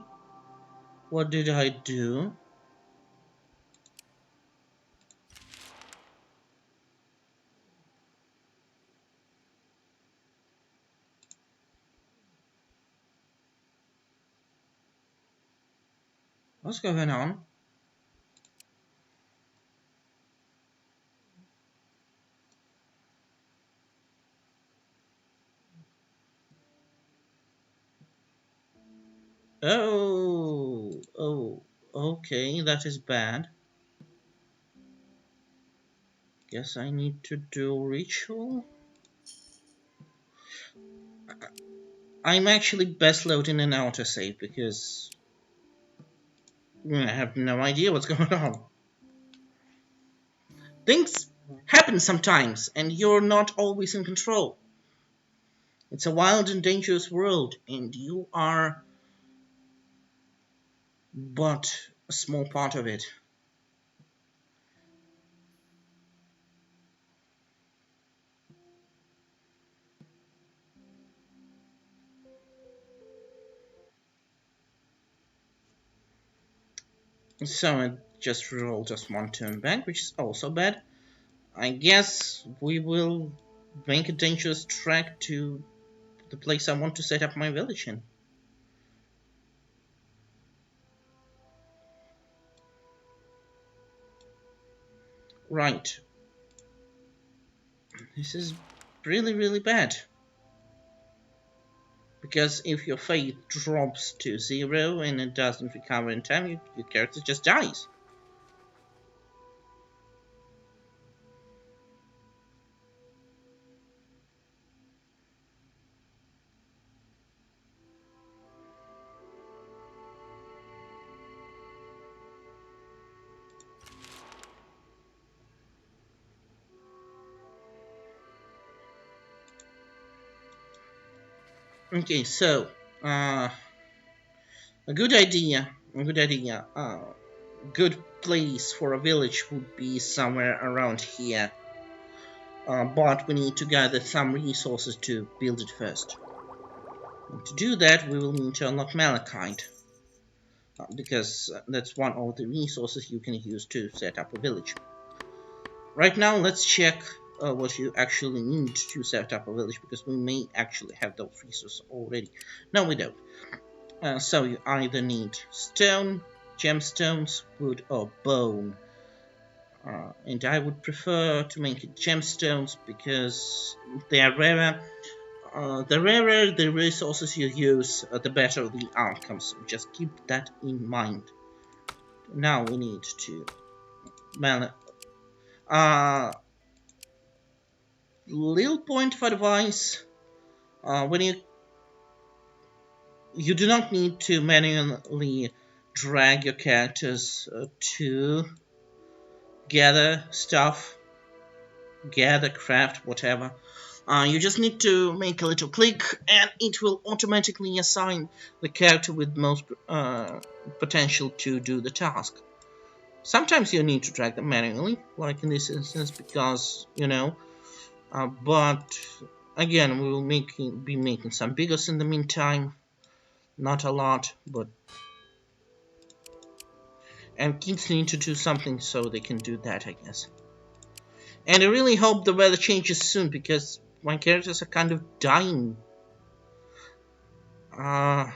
S1: What did I do? What's going on? Oh, okay, that is bad. Guess I need to do ritual. I'm actually best loading an autosave because I have no idea what's going on. Things happen sometimes, and you're not always in control. It's a wild and dangerous world, and you are but a small part of it. So I just rolled just one turn back, which is also bad. I guess we will make a dangerous trek to the place I want to set up my village in. Right. This is really, really bad. Because if your faith drops to 0 and it doesn't recover in time, your character just dies. Okay, so a good idea. Good place for a village would be somewhere around here. But we need to gather some resources to build it first. And to do that, we will need to unlock Malachite. Because that's one of the resources you can use to set up a village. Right now, let's check what you actually need to set up a village, because we may actually have those resources already. No, we don't. So you either need stone, gemstones, wood, or bone. And I would prefer to make it gemstones because they are rarer. The rarer the resources you use, the better the outcomes. So just keep that in mind. Now we need to little point of advice: when you do not need to manually drag your characters to gather stuff, gather, craft, whatever. You just need to make a little click and it will automatically assign the character with most potential to do the task. Sometimes you need to drag them manually, like in this instance, because, but again, we will be making some bigos in the meantime. Not a lot, but... And kids need to do something so they can do that, I guess. And I really hope the weather changes soon, because my characters are kind of dying. And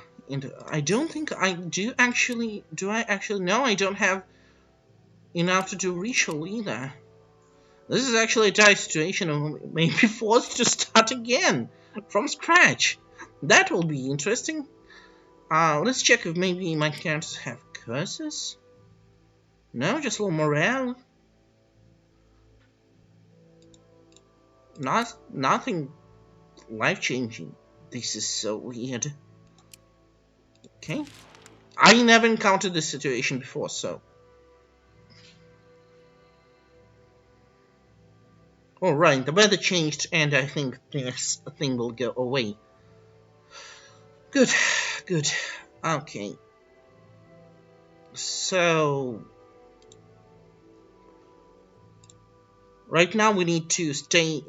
S1: I don't think I do actually... Do I actually? No, I don't have enough to do ritual either. This is actually a dire situation and we may be forced to start again from scratch. That will be interesting. Let's check if maybe my characters have curses. No, just low morale. Nothing life-changing. This is so weird. Okay. I never encountered this situation before, so. Alright, the weather changed and I think this thing will go away. Good, good. Okay. So. Right now we need to stay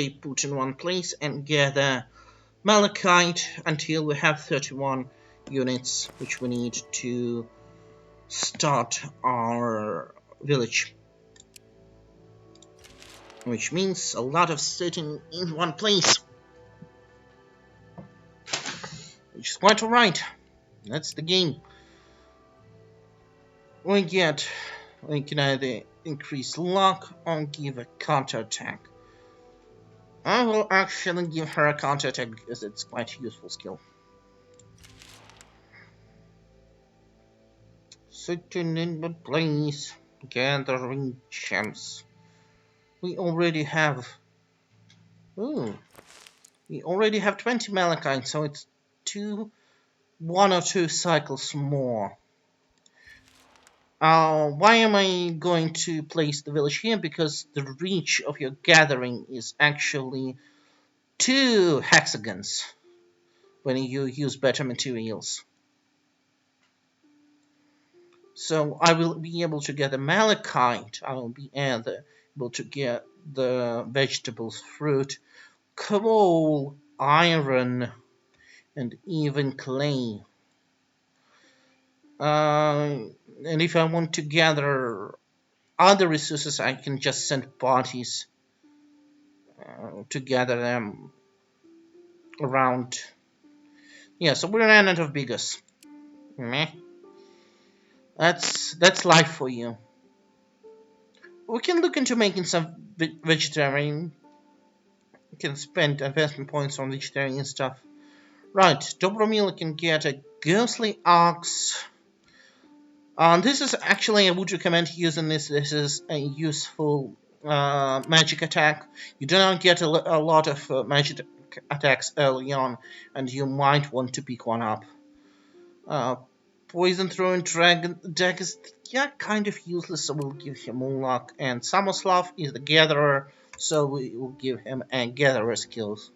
S1: put in one place and gather malachite until we have 31 units, which we need to start our village. Which means a lot of sitting in one place. Which is quite alright. That's the game. We can either increase luck or give a counter-attack. I will actually give her a counter-attack because it's quite a useful skill. Sitting in one place, gathering gems. We already have 20 malachite, so it's 1 or 2 cycles more. Why am I going to place the village here? Because the reach of your gathering is actually 2 hexagons when you use better materials. So I will be able to get the malachite, I will be able to get the vegetables, fruit, coal, iron, and even clay. And if I want to gather other resources, I can just send parties to gather them around. Yeah, so we ran out of biggest. Meh. That's life for you. We can look into making some vegetarian. We can spend investment points on vegetarian stuff. Right, Dobromil can get a ghostly ox. This is actually, I would recommend using this. This is a useful magic attack. You do not get a lot of magic attacks early on, and you might want to pick one up. Poison throwing dragon deck is kind of useless, so we'll give him more luck. And Samoslav is the gatherer, so we will give him a gatherer skills.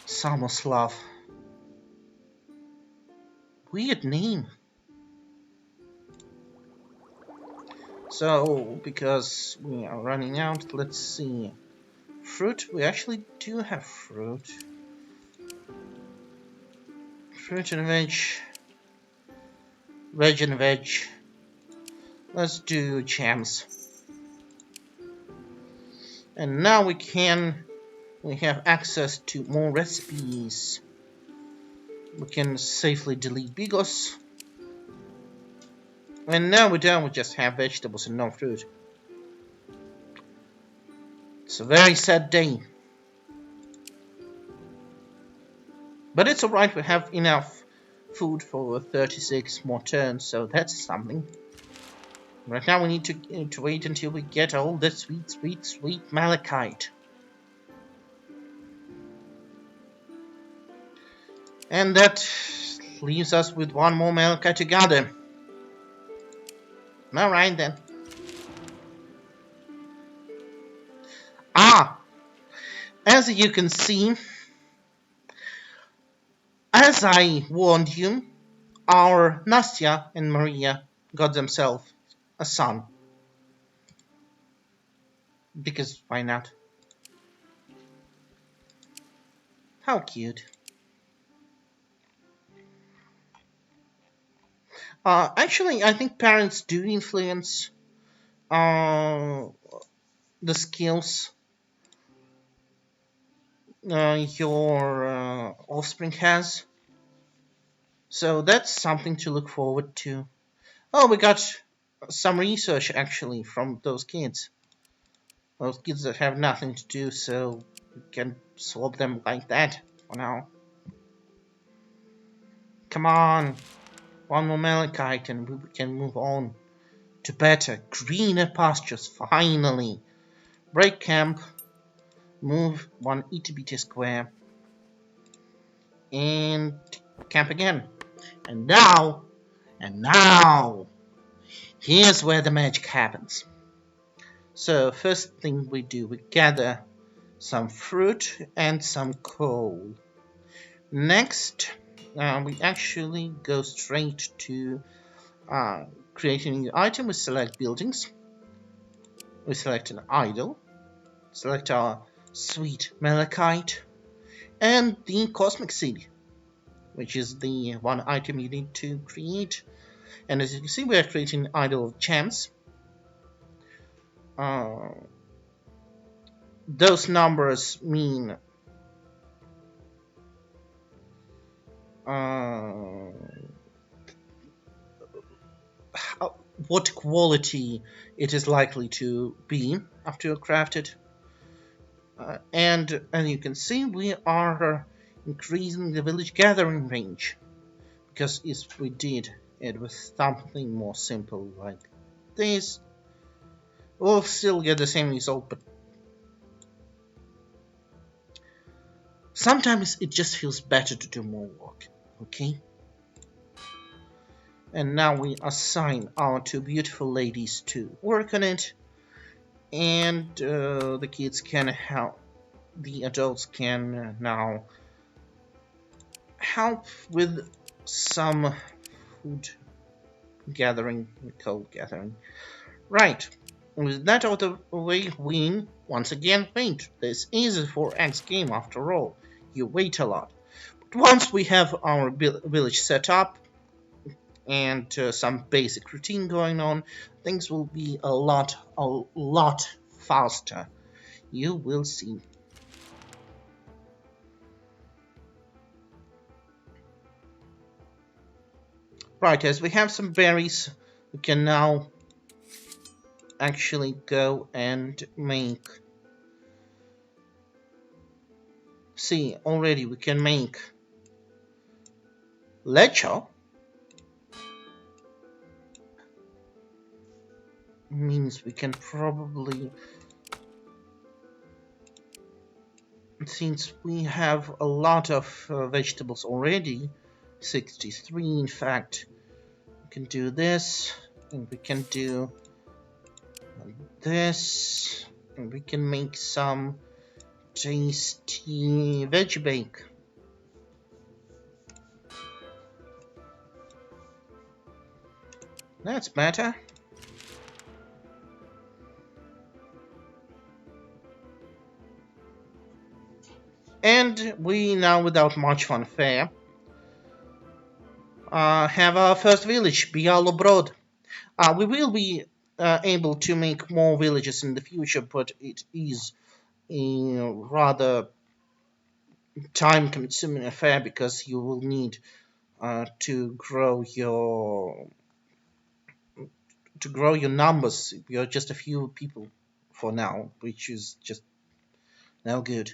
S1: Samoslav. Weird name. So, because we are running out, let's see. Fruit, we actually do have fruit. Fruit and veg. Veg and veg. Let's do jams. And now we have access to more recipes. We can safely delete Bigos. And now we're done, we just have vegetables and no fruit. It's a very sad day. But it's alright, we have enough food for 36 more turns, so that's something. Right now we need to wait until we get all the sweet malachite. And that leaves us with 1 more malachite to gather. Alright then. As you can see, as I warned you, our Nastya and Maria got themselves a son. Because why not? How cute. Actually, I think parents do influence the skills your offspring has. So that's something to look forward to. Oh, we got some research actually from those kids. Those kids that have nothing to do, so we can swap them like that for now. Come on, one more malachite and we can move on to better, greener pastures finally. Break camp, move one itty square, and camp again. And now, here's where the magic happens. So first thing we do, we gather some fruit and some coal. Next, we actually go straight to creating a new item. We select buildings. We select an idol. Select our sweet malachite and the cosmic seed, which is the one item you need to create. And as you can see, we are creating an idol of chance. Uh, those numbers mean uh, what quality it is likely to be after you craft it. And as you can see, we are increasing the village gathering range. Because if we did it with something more simple like this, we'll still get the same result, but sometimes it just feels better to do more work, okay? And now we assign our two beautiful ladies to work on it, and the kids can help, the adults can now help with some food gathering, coal gathering. Right, with that out of the way, we once again wait. This is a 4X game after all. You wait a lot. But once we have our village set up and some basic routine going on, things will be a lot faster. You will see. Right, as we have some berries, we can now actually go and make. See, already we can make leche. Means we can probably, since we have a lot of vegetables already, 63 in fact, we can do this, and we can do this, and we can make some tasty veg bake. That's better. And we now, without much fanfare, have our first village, Bialo Brod. We will be able to make more villages in the future, but it is a rather time-consuming affair because you will need to grow your numbers. You're just a few people for now, which is just no good.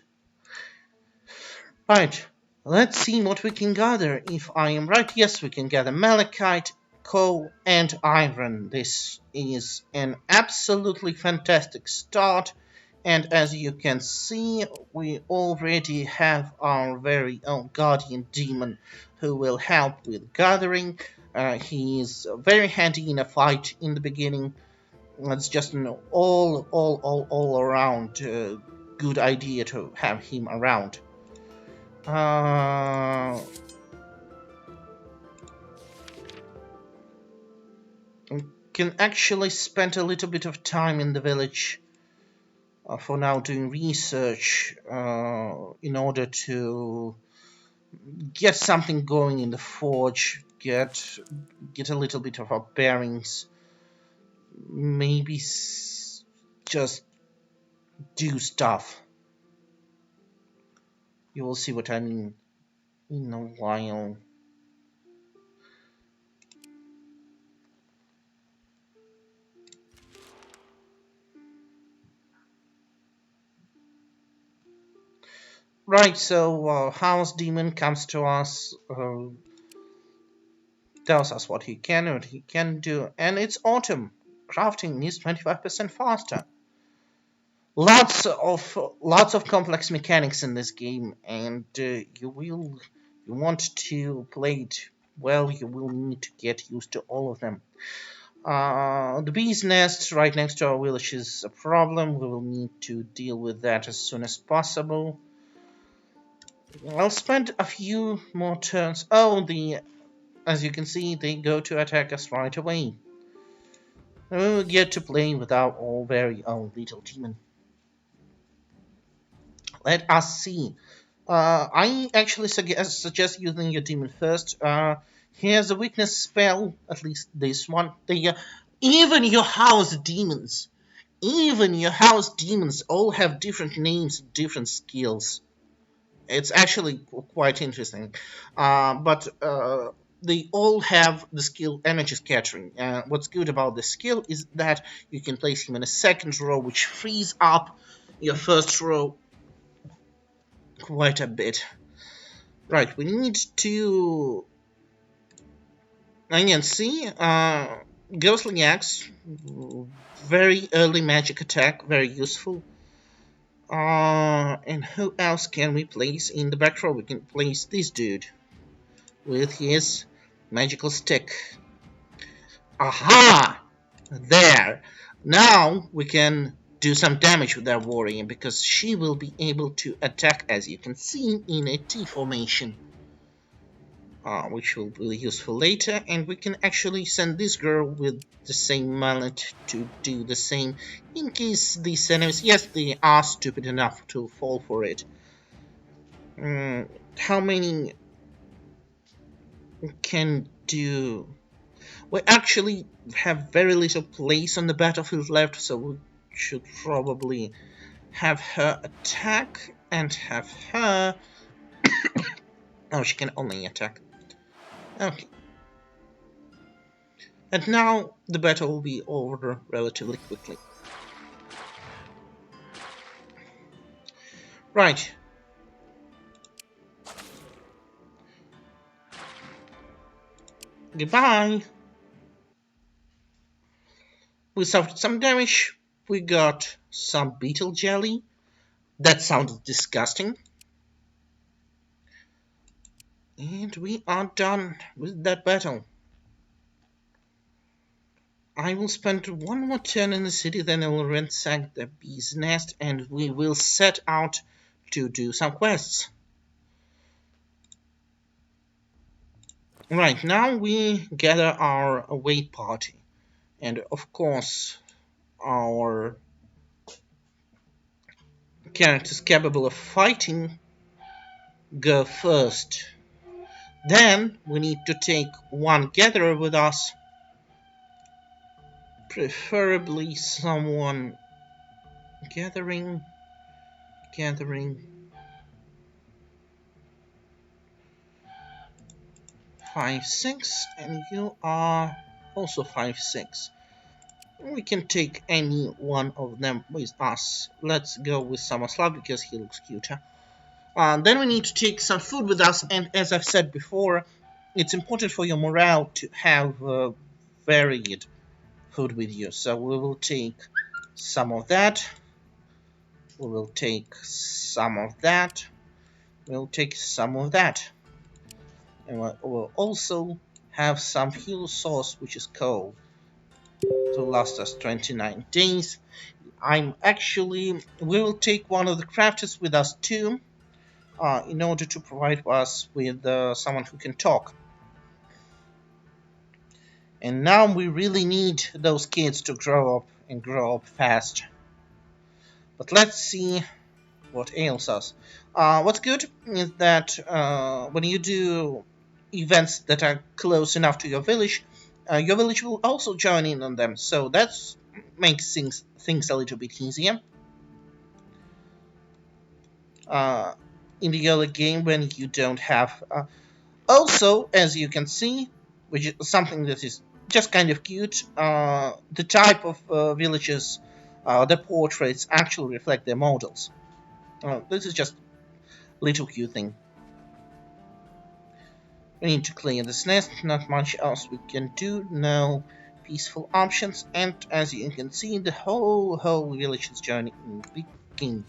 S1: Right, let's see what we can gather. If I am right, yes, we can gather malachite, coal, and iron. This is an absolutely fantastic start. And as you can see, we already have our very own guardian demon who will help with gathering. He is very handy in a fight in the beginning. It's just an all around good idea to have him around. Uh, can actually spend a little bit of time in the village for now doing research in order to get something going in the forge, get a little bit of our bearings, maybe just do stuff. You will see what I mean in a while. Right, so House Demon comes to us, tells us what he can do, and it's autumn. Crafting is 25% faster. Lots of complex mechanics in this game, and you want to play it well. You will need to get used to all of them. The bee's nest right next to our village is a problem. We will need to deal with that as soon as possible. I'll spend a few more turns. Oh, as you can see, they go to attack us right away. We'll get to play with our very own little demon. Let us see. I actually suggest using your demon first. He has a weakness spell, at least this one. Even your house demons, even your house demons all have different names, different skills. It's actually quite interesting. But they all have the skill energy scattering. What's good about this skill is that you can place him in a second row, which frees up your first row quite a bit. Right, we need to. I can see Ghostly Axe, very early magic attack, very useful. And who else can we place in the back row? We can place this dude with his magical stick. Aha! There! Now we can do some damage with our warrior because she will be able to attack, as you can see, in a T formation. Which will be useful later, and we can actually send this girl with the same mallet to do the same in case these enemies, yes, they are stupid enough to fall for it. How many can do? We actually have very little place on the battlefield left, so we should probably have her attack and have her. Oh, she can only attack. Okay. And now the battle will be over relatively quickly. Right. Goodbye. We suffered some damage. We got some beetle jelly. That sounded disgusting. And we are done with that battle. I will spend one more turn in the city, then I will ransack the bee's nest, and we will set out to do some quests. Right, now we gather our away party. And of course, our characters capable of fighting go first. Then we need to take one gatherer with us, preferably someone gathering 5-6, and you are also 5-6. We can take any one of them with us. Let's go with Samoslav because he looks cuter. Then we need to take some food with us, and as I've said before, it's important for your morale to have varied food with you. So we will take some of that. We will take some of that. We'll take some of that. And we'll also have some fuel source, which is coal, to last us 29 days. We will take one of the crafters with us too, in order to provide us with someone who can talk. And now we really need those kids to grow up and grow up fast. But let's see what ails us. What's good is that when you do events that are close enough to your village will also join in on them. So that makes things a little bit easier. In the early game when you don't have. Also, as you can see, which is something that is just kind of cute, the type of villages, the portraits actually reflect their models. This is just little cute thing. We need to clear this nest, not much else we can do, no peaceful options, and as you can see, the whole village's journey begins.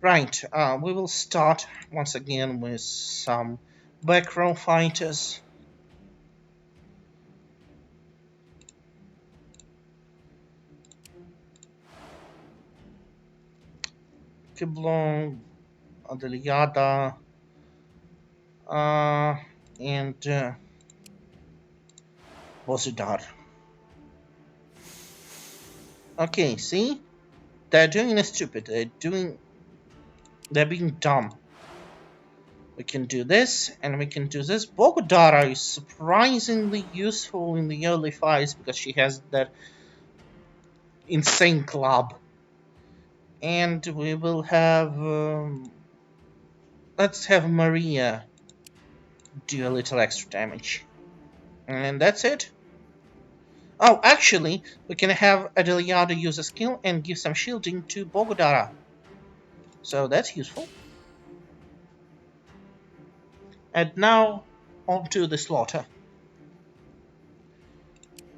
S1: Right, we will start once again with some back row fighters. Kiblong, Adeliada, uh, and Bosudar. Okay, see? They're doing it stupid. They're being dumb. We can do this, and we can do this. Bogodara is surprisingly useful in the early fights because she has that insane club. And we will have... let's have Maria do a little extra damage. And that's it. Oh, actually, we can have Adeliado use a skill and give some shielding to Bogodara. So that's useful. And now, on to the slaughter.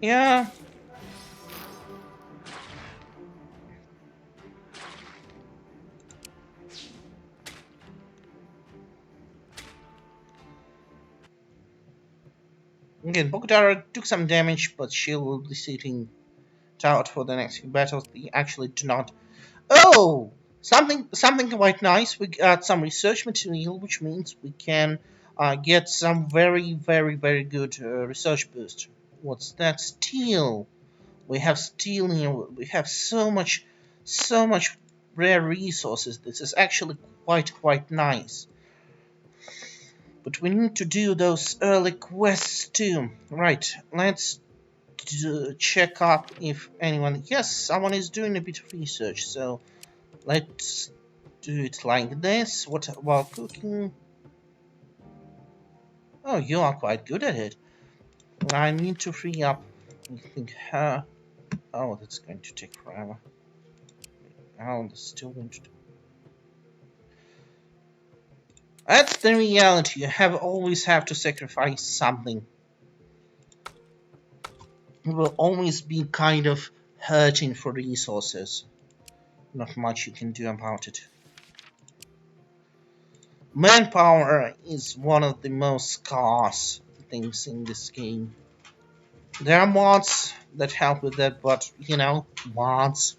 S1: Yeah. Again, Bogodara took some damage, but she will be sitting out for the next few battles. They actually do not. Oh! Something quite nice. We got some research material, which means we can get some very good research boost. What's that? Steel. We have steel here. We have so much rare resources. This is actually quite nice. But we need to do those early quests too. Right, let's check up if anyone... Yes, someone is doing a bit of research, so let's do it like this. What while cooking? Oh, you are quite good at it. I need to free up, I think, her... Oh, that's going to take forever. Oh, that's still going to... That's the reality. You always have to sacrifice something. You will always be kind of hurting for resources. Not much you can do about it. Manpower is one of the most scarce things in this game. There are mods that help with that, but you know, mods.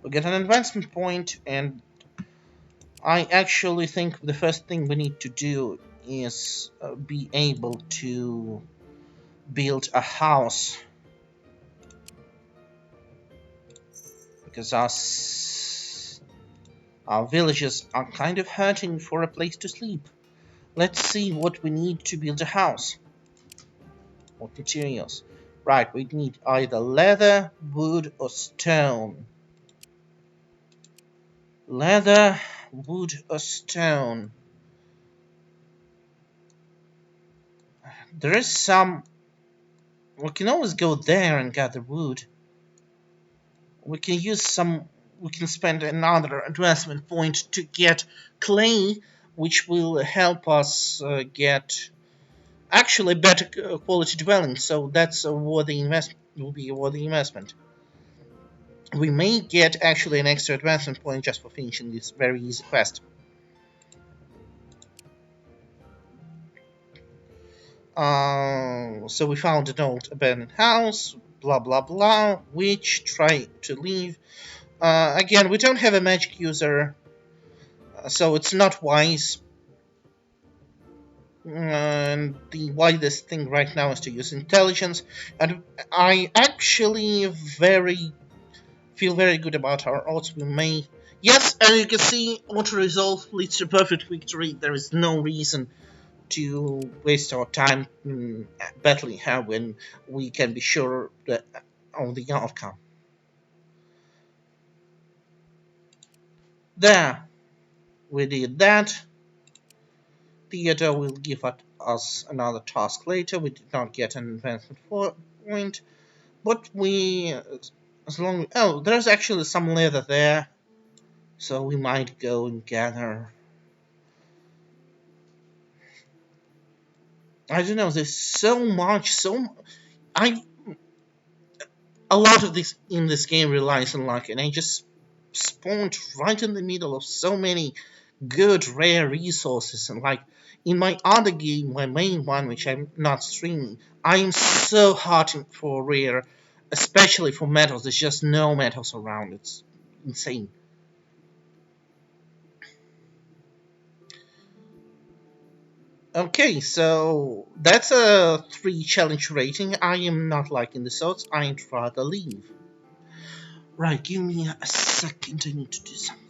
S1: We get an advancement point, and I actually think the first thing we need to do is be able to build a house, because our villagers are kind of hurting for a place to sleep. Let's see what we need to build a house. What materials? Right, we need either leather, wood, or stone. Leather, wood, or stone. There is some... We can always go there and gather wood. We can use some... We can spend another advancement point to get clay, which will help us get actually better quality dwelling. So that's a worthy investment. Will be a worthy investment. We may get actually an extra advancement point just for finishing this very easy quest. So we found an old abandoned house, blah blah blah, which try to leave. Again, we don't have a magic user, so it's not wise. And the wisest thing right now is to use intelligence, and I actually feel very good about our odds. We may... Yes, and you can see auto resolve leads to perfect victory. There is no reason to waste our time battling her when we can be sure of the outcome. There, we did that. Theater will give us another task later. We did not get an advancement point, but we, as long oh, there's actually some leather there, so we might go and gather. I don't know. There's so much. I a lot of this in this game relies on luck, and I just spawned right in the middle of so many good rare resources. And like in my other game, my main one, which I'm not streaming, I am so hunting for rare, especially for metals. There's just no metals around. It's insane. Okay, so that's a 3 challenge rating. I am not liking the results. I'd rather leave. Right, give me a second. I need to do something.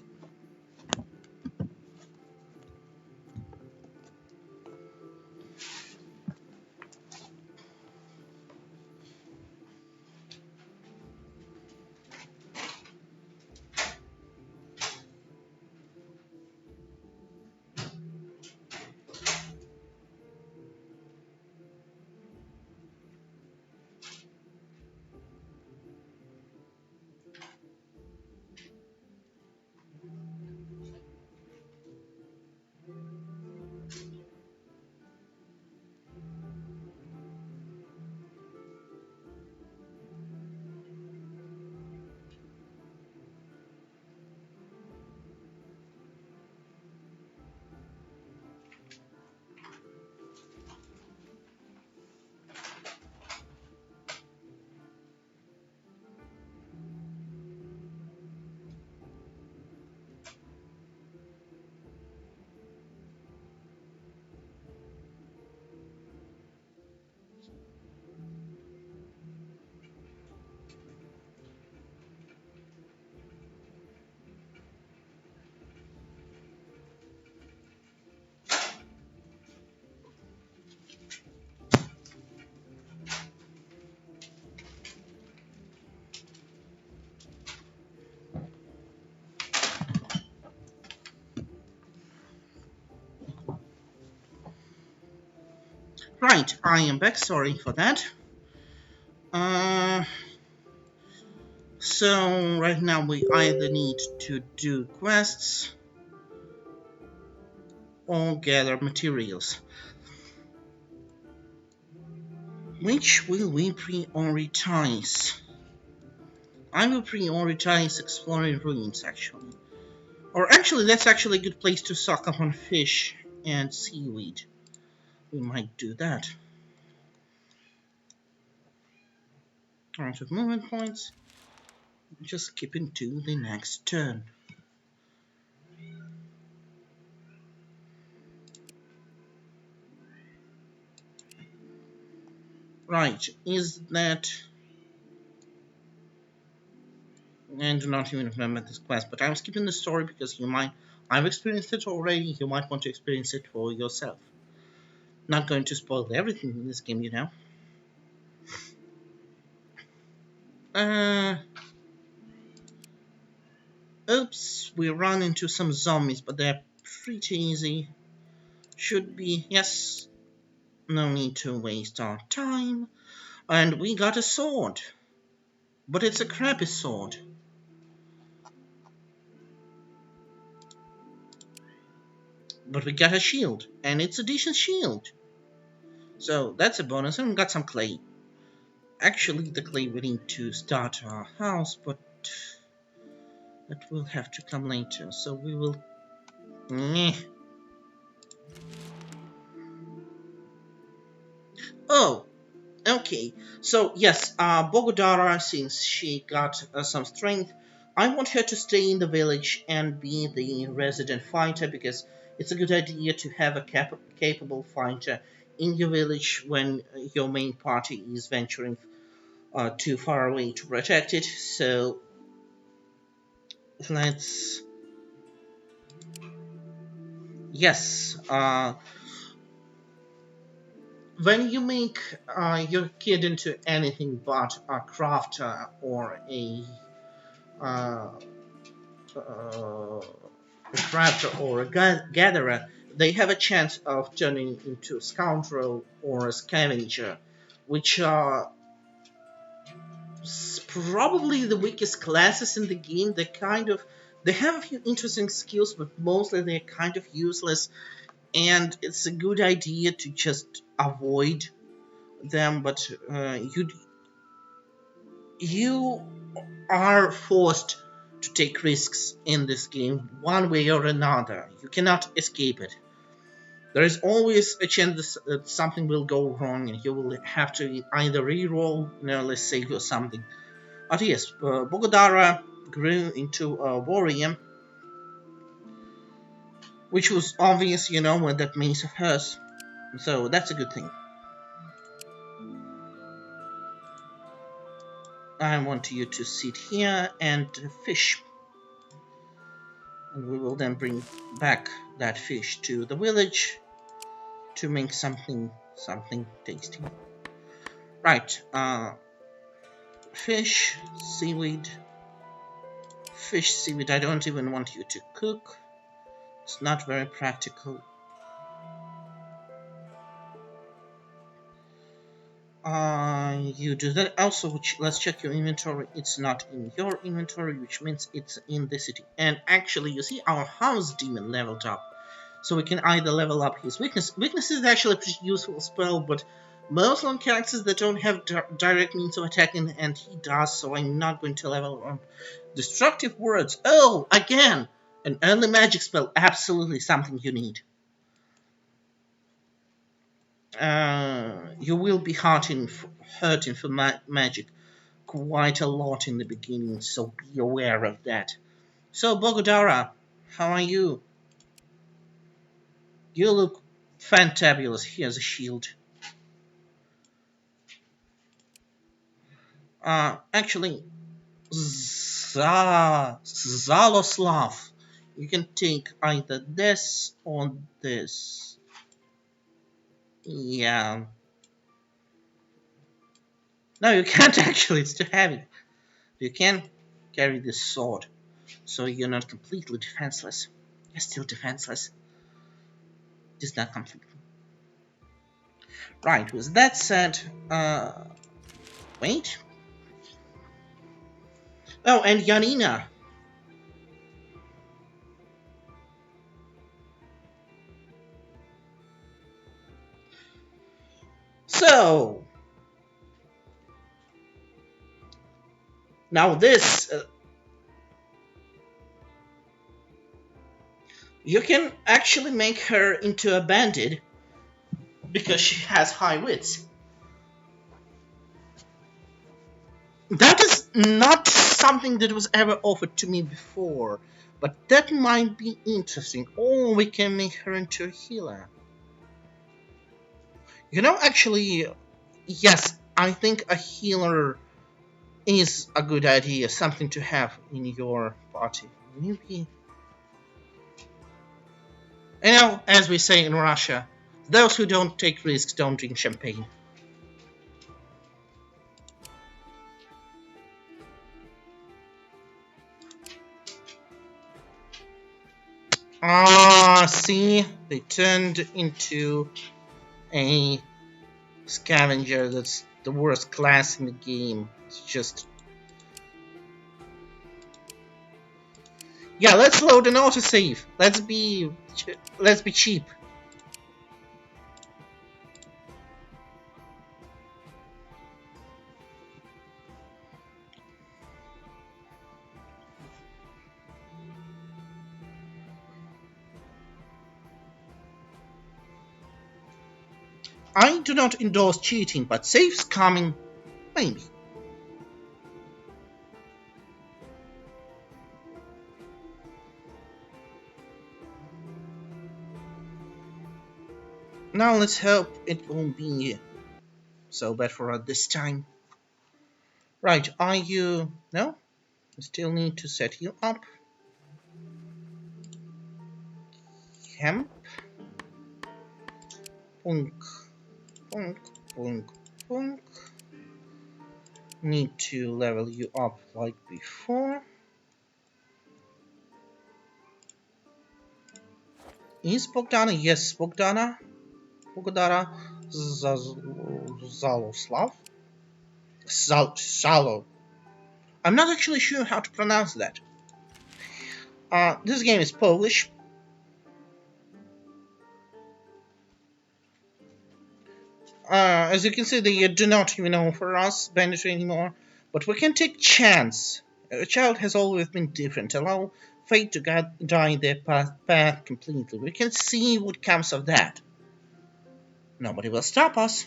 S1: Right, I am back. Sorry for that. Uh, so right now we either need to do quests or gather materials. Which will we prioritize? I will prioritize exploring ruins, actually. Or actually, that's actually a good place to stock up on fish and seaweed. We might do that. Out of movement points. Just skipping to the next turn. Right, is that... I do not even remember this quest, but I'm skipping the story because you might... I've experienced it already, you might want to experience it for yourself. Not going to spoil everything in this game, you know. Uh... Oops, we run into some zombies, but they're pretty easy. Should be, yes. No need to waste our time. And we got a sword. But it's a crappy sword. But we got a shield, and it's a decent shield. So that's a bonus, and we got some clay. Actually, the clay we need to start our house, but that will have to come later. So we will... Oh, okay. So yes, Bogodara, since she got some strength, I want her to stay in the village and be the resident fighter because it's a good idea to have a capable fighter in your village when your main party is venturing too far away to protect it. So let's... Yes, when you make your kid into anything but a crafter or uh, a crafter or a gatherer, they have a chance of turning into a scoundrel or a scavenger, which are probably the weakest classes in the game. They have a few interesting skills, but mostly they're kind of useless. And it's a good idea to just avoid them. But you are forced to take risks in this game one way or another. You cannot escape it. There is always a chance that something will go wrong and you will have to either re-roll, let's save or something. But yes, Bogodara grew into a warrior, which was obvious, with that mace of hers. So that's a good thing. I want you to sit here and fish. And we will then bring back that fish to the village to make something tasty. Right, fish, seaweed. Fish, seaweed, I don't even want you to cook. It's not very practical. You do that. Also, let's check your inventory. It's not in your inventory, which means it's in the city. And actually, you see our house demon leveled up. So we can either level up his weakness. Weakness is actually a pretty useful spell, but most on characters that don't have direct means of attacking, and he does, so I'm not going to level up. Destructive words. Oh, again! An early magic spell. Absolutely something you need. You will be hurting for magic quite a lot in the beginning, so be aware of that. So, Bogodara, how are you? You look fantabulous. Here's a shield. Actually, Zaloslav, you can take either this or this. Yeah. No, you can't actually. It's too heavy. You can carry this sword, so you're not completely defenseless. You're still defenseless. Just not completely. Right, with that said, wait. Oh, and Yanina. So, now this, you can actually make her into a bandit because she has high wits. That is not something that was ever offered to me before, but that might be interesting. Or we can make her into a healer. Actually, yes, I think a healer is a good idea, something to have in your party. Maybe. As we say in Russia, those who don't take risks don't drink champagne. See? They turned into a scavenger. That's the worst class in the game. It's just... Yeah, let's load an autosave. Let's be cheap. I do not endorse cheating, but saves coming, maybe. Now let's hope it won't be so bad for us this time. Right, are you... No? I still need to set you up. Hemp. Punk. Punk. Punk. Punk. Need to level you up like before. Is Bogdana? Yes, Bogdana. Bogdana Zaloslav? Zalo. I'm not actually sure how to pronounce that. This game is Polish. As you can see, they do not even offer us banditry anymore. But we can take chance. A child has always been different. Allow fate to guide their path completely. We can see what comes of that. Nobody will stop us.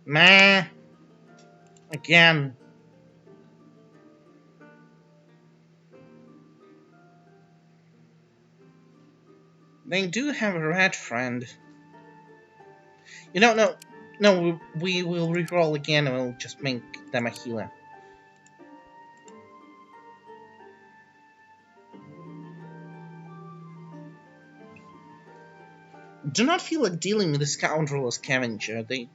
S1: Meh. Again. They do have a rat friend. No, we will reroll again and we'll just make them a healer. Do not feel like dealing with a scoundrel or scavenger. They...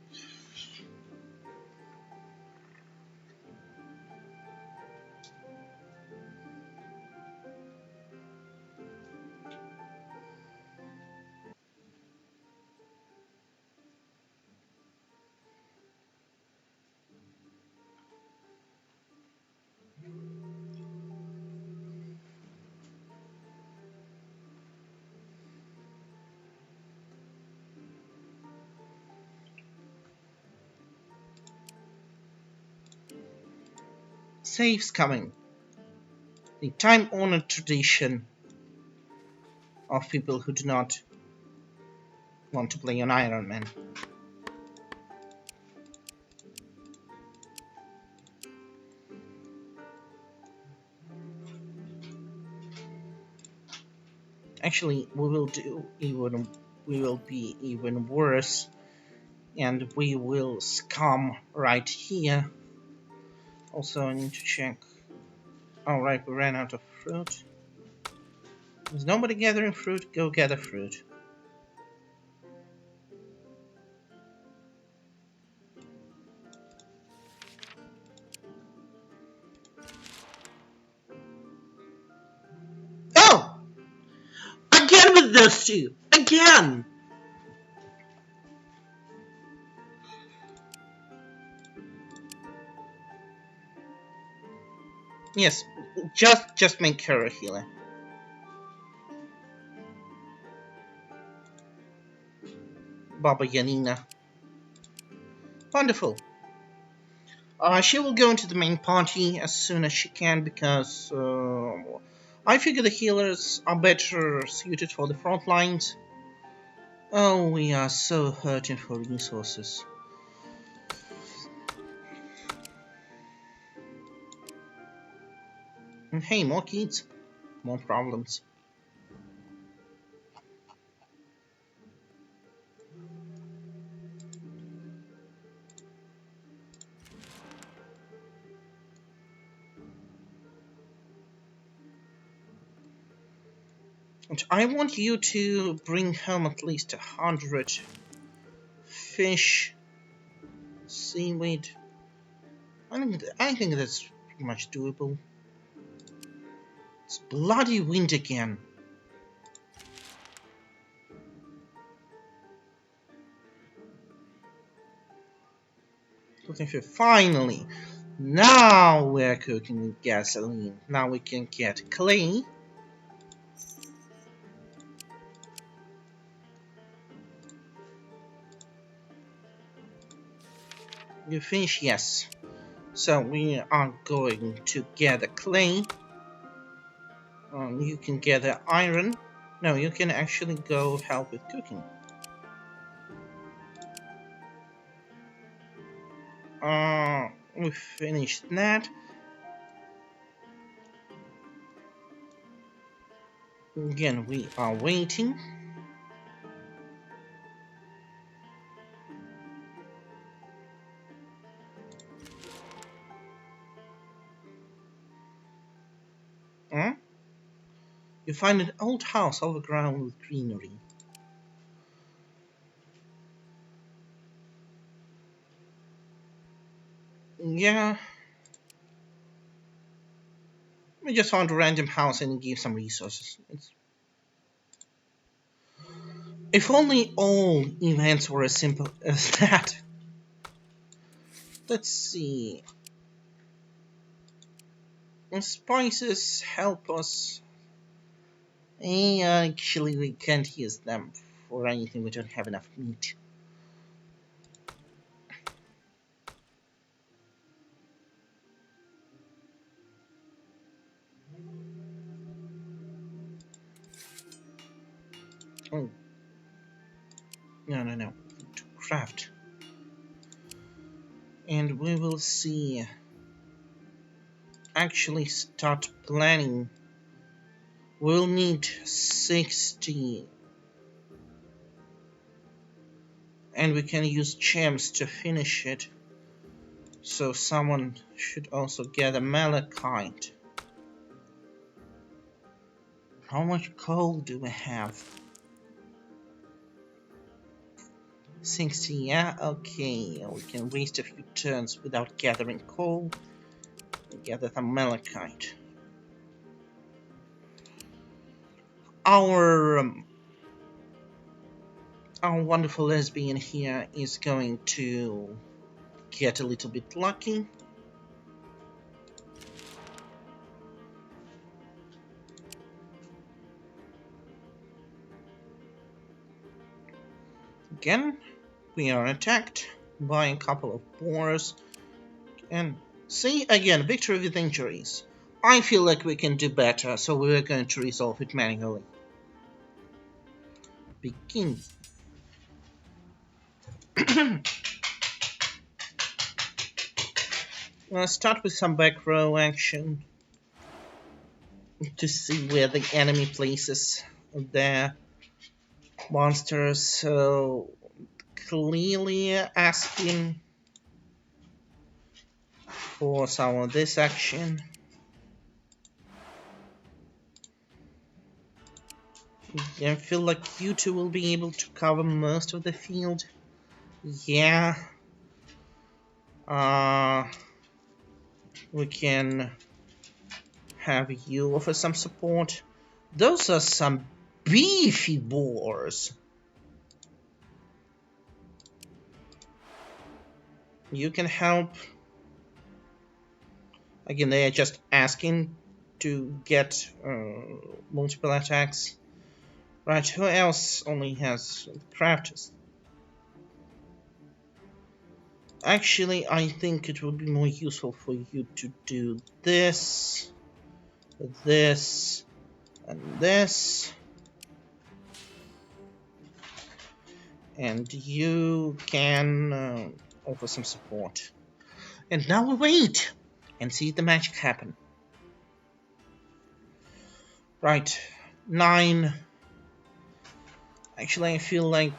S1: Saves coming. The time-honored tradition of people who do not want to play on Iron Man. Actually, we will be even worse, and we will scum right here. Also, I need to check. Alright, we ran out of fruit. Is nobody gathering fruit? Go gather fruit. Oh! Again with those two! Again! Yes, just make her a healer. Baba Yanina. Wonderful. She will go into the main party as soon as she can because I figure the healers are better suited for the front lines. Oh, we are so hurting for resources. And hey, more kids, more problems. And I want you to bring home at least 100 fish, seaweed. I think that's pretty much doable. It's bloody wind again. Finally, now we're cooking with gasoline. Now we can get clay. You finish? Yes. So we are going to gather clay. You can gather iron. No, you can actually go help with cooking. We finished that. Again, we are waiting. You find an old house overgrown with greenery. Yeah. We just found a random house and give some resources. If only all events were as simple as that. Let's see. Spices help us. Actually, we can't use them for anything. We don't have enough meat. Oh, no. To craft. And we will see. Actually, start planning. We'll need 60. And we can use gems to finish it. So someone should also get a malachite. How much coal do we have? 60, yeah, okay. We can waste a few turns without gathering coal. Gather some malachite. Our wonderful lesbian here is going to get a little bit lucky. Again, we are attacked by a couple of boars. And see, again, victory with injuries. I feel like we can do better, so we're going to resolve it manually. Begin. Let's start with some back row action to see where the enemy places their monsters. So clearly asking for some of this action. I feel like you two will be able to cover most of the field. Yeah. We can have you offer some support. Those are some beefy boars. You can help. Again, they are just asking to get multiple attacks. Right, who else only has crafters? Actually, I think it would be more useful for you to do this, this, and this. And you can offer some support. And now we wait and see the magic happen. Right, 9. Actually, I feel like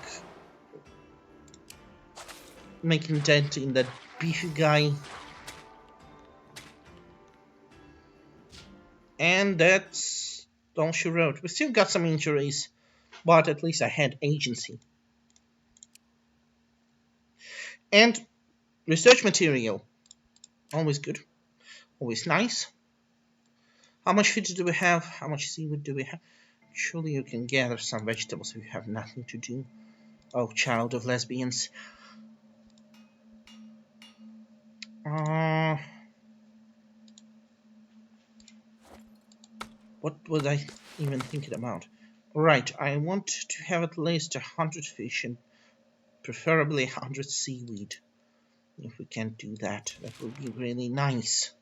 S1: making a dent in that beefy guy. And that's all she wrote. We still got some injuries, but at least I had agency. And research material. Always good. Always nice. How much food do we have? How much seaweed do we have? Surely you can gather some vegetables if you have nothing to do. Oh, child of lesbians. What was I even thinking about? Right, I want to have at least 100 fish and preferably 100 seaweed. If we can do that, that would be really nice.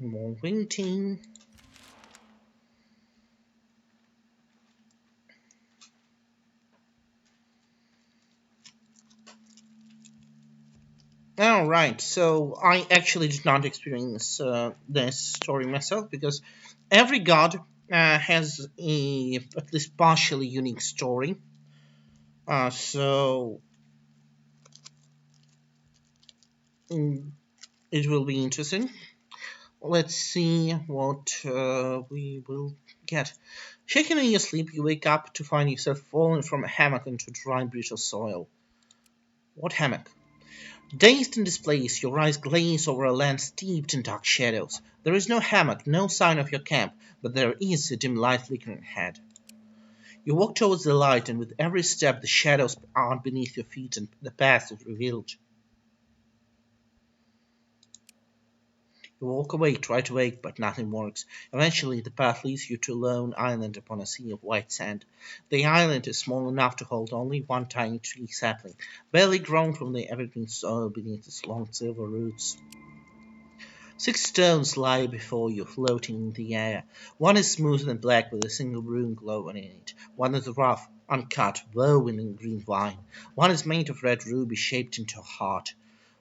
S1: More waiting. Alright, so I actually did not experience this story myself because every god has a at least partially unique story. So it will be interesting. Let's see what we will get. Shaking in your sleep, you wake up to find yourself falling from a hammock into dry, brittle soil. What hammock? Dazed and displaced, your eyes glaze over a land steeped in dark shadows. There is no hammock, no sign of your camp, but there is a dim light flickering ahead. You walk towards the light, and with every step the shadows are beneath your feet and the path is revealed. You walk awake, try to wake, but nothing works. Eventually, the path leads you to a lone island upon a sea of white sand. The island is small enough to hold only one tiny tree sapling, barely grown from the evergreen soil beneath its long silver roots. 6 stones lie before you, floating in the air. One is smooth and black with a single rune glowing in it. One is rough, uncut, woven in green vine. One is made of red ruby shaped into a heart.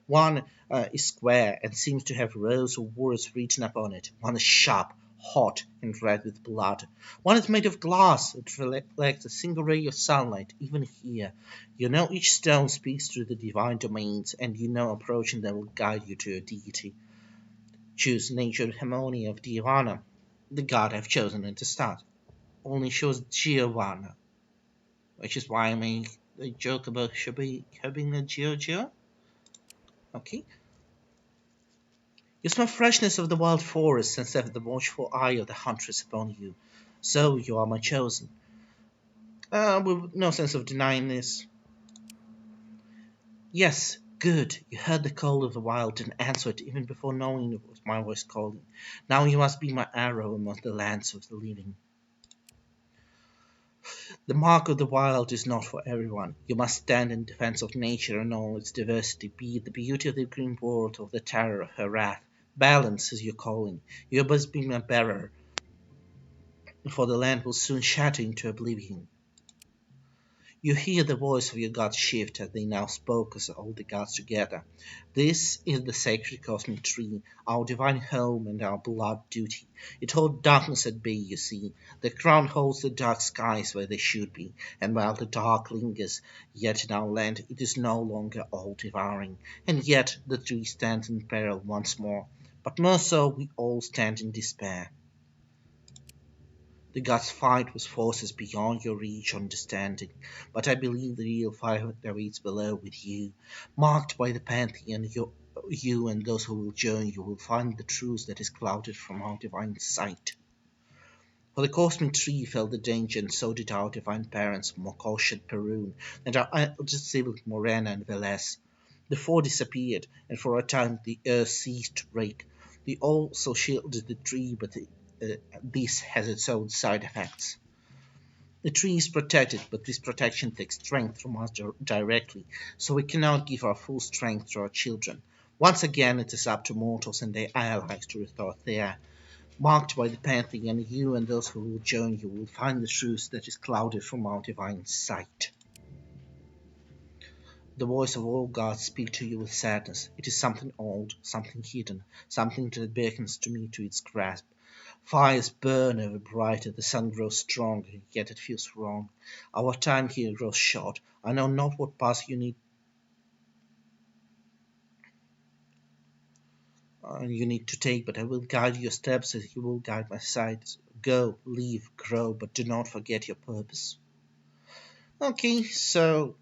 S1: One is square and seems to have rows of words written upon it. One is sharp, hot, and red with blood. One is made of glass. It reflects a single ray of sunlight, even here. You know each stone speaks through the divine domains, and you know approaching them will guide you to your deity. Choose nature harmony of Giovanna, the god I've chosen at the start. Only shows Giovanna, which is why I make a joke about her being a Gio. Okay. You smell freshness of the wild forest and have the watchful eye of the huntress upon you. So you are my chosen. With no sense of denying this. Yes, good. You heard the call of the wild and answered even before knowing it was my voice calling. Now you must be my arrow among the lands of the living. The mark of the wild is not for everyone. You must stand in defense of nature and all its diversity, be it the beauty of the green world or the terror of her wrath. Balance is your calling. You must be my bearer, for the land will soon shatter into oblivion. You hear the voice of your gods shift as they now spoke as all the gods together. This is the sacred cosmic tree, our divine home and our beloved duty. It holds darkness at bay, you see. The crown holds the dark skies where they should be, and while the dark lingers yet in our land, it is no longer all devouring. And yet the tree stands in peril once more. But more so, we all stand in despair. The gods fight with forces beyond your reach or understanding, but I believe the real fight awaits below with you. Marked by the Pantheon, you and those who will join you will find the truth that is clouded from our divine sight. For the cosmic tree felt the danger, and so did our divine parents, Mokosh and Perun, and our eldest siblings, Morena and Velez. The four disappeared, and for a time the earth ceased to break. They also shielded the tree, but this has its own side effects. The tree is protected, but this protection takes strength from us directly, so we cannot give our full strength to our children. Once again, it is up to mortals and their allies to restore Thea. Marked by the Pantheon, you and those who will join you will find the truth that is clouded from our divine sight. The voice of all gods speaks to you with sadness. It is something old, something hidden, something that beckons to me to its grasp. Fires burn ever brighter, the sun grows stronger, yet it feels wrong. Our time here grows short. I know not what path you need to take, but I will guide your steps as you will guide my sides. Go, live, grow, but do not forget your purpose. Okay, so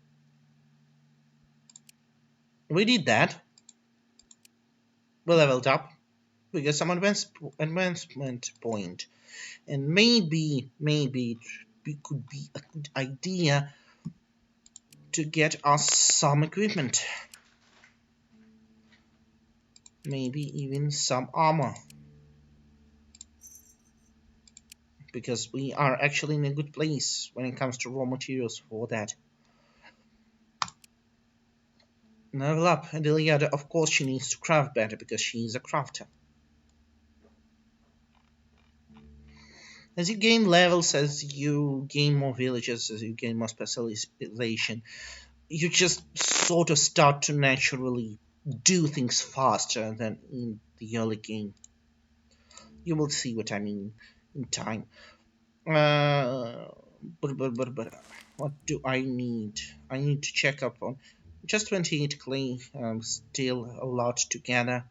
S1: we did that. We leveled up. We got some advancement point, and maybe it could be a good idea to get us some equipment, maybe even some armor, because we are actually in a good place when it comes to raw materials for that. Level up, and Iliada, of course, she needs to craft better because she is a crafter. As you gain levels, as you gain more villages, as you gain more specialization, you just sort of start to naturally do things faster than in the early game. You will see what I mean in time. Uh, but what do I need? I need to check up on just 28 clay. Still a lot to gather.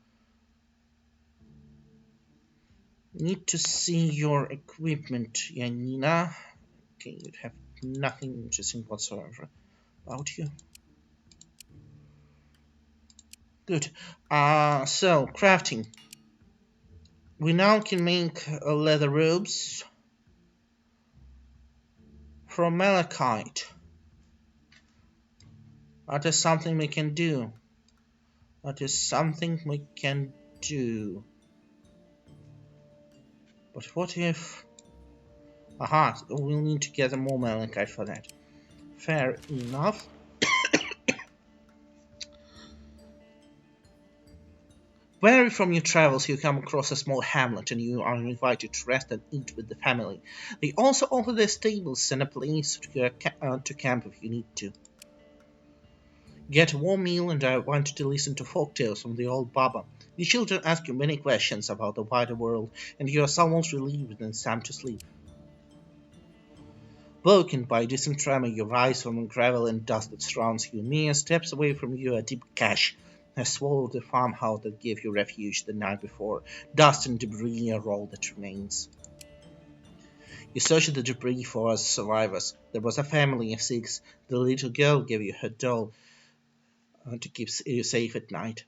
S1: Need to see your equipment, Yanina. Okay, you have nothing interesting whatsoever about you. Good. So crafting. We now can make leather robes from malachite. That is something we can do. That is something we can do. But what if... Aha, we'll need to gather more malachite for that. Fair enough. Wary from your travels, you come across a small hamlet and you are invited to rest and eat with the family. They also offer their stables and a place to camp if you need to. Get a warm meal and I want you to listen to folk tales from the old Baba. The children ask you many questions about the wider world, and you are somewhat relieved when it's time to sleep. Woken by a distant tremor, you rise from the gravel and dust that surrounds you. Mere steps away from you, a deep cache has swallowed the farmhouse that gave you refuge the night before. Dust and debris are all that remains. You search the debris for survivors. There was a family of 6. The little girl gave you her doll to keep you safe at night.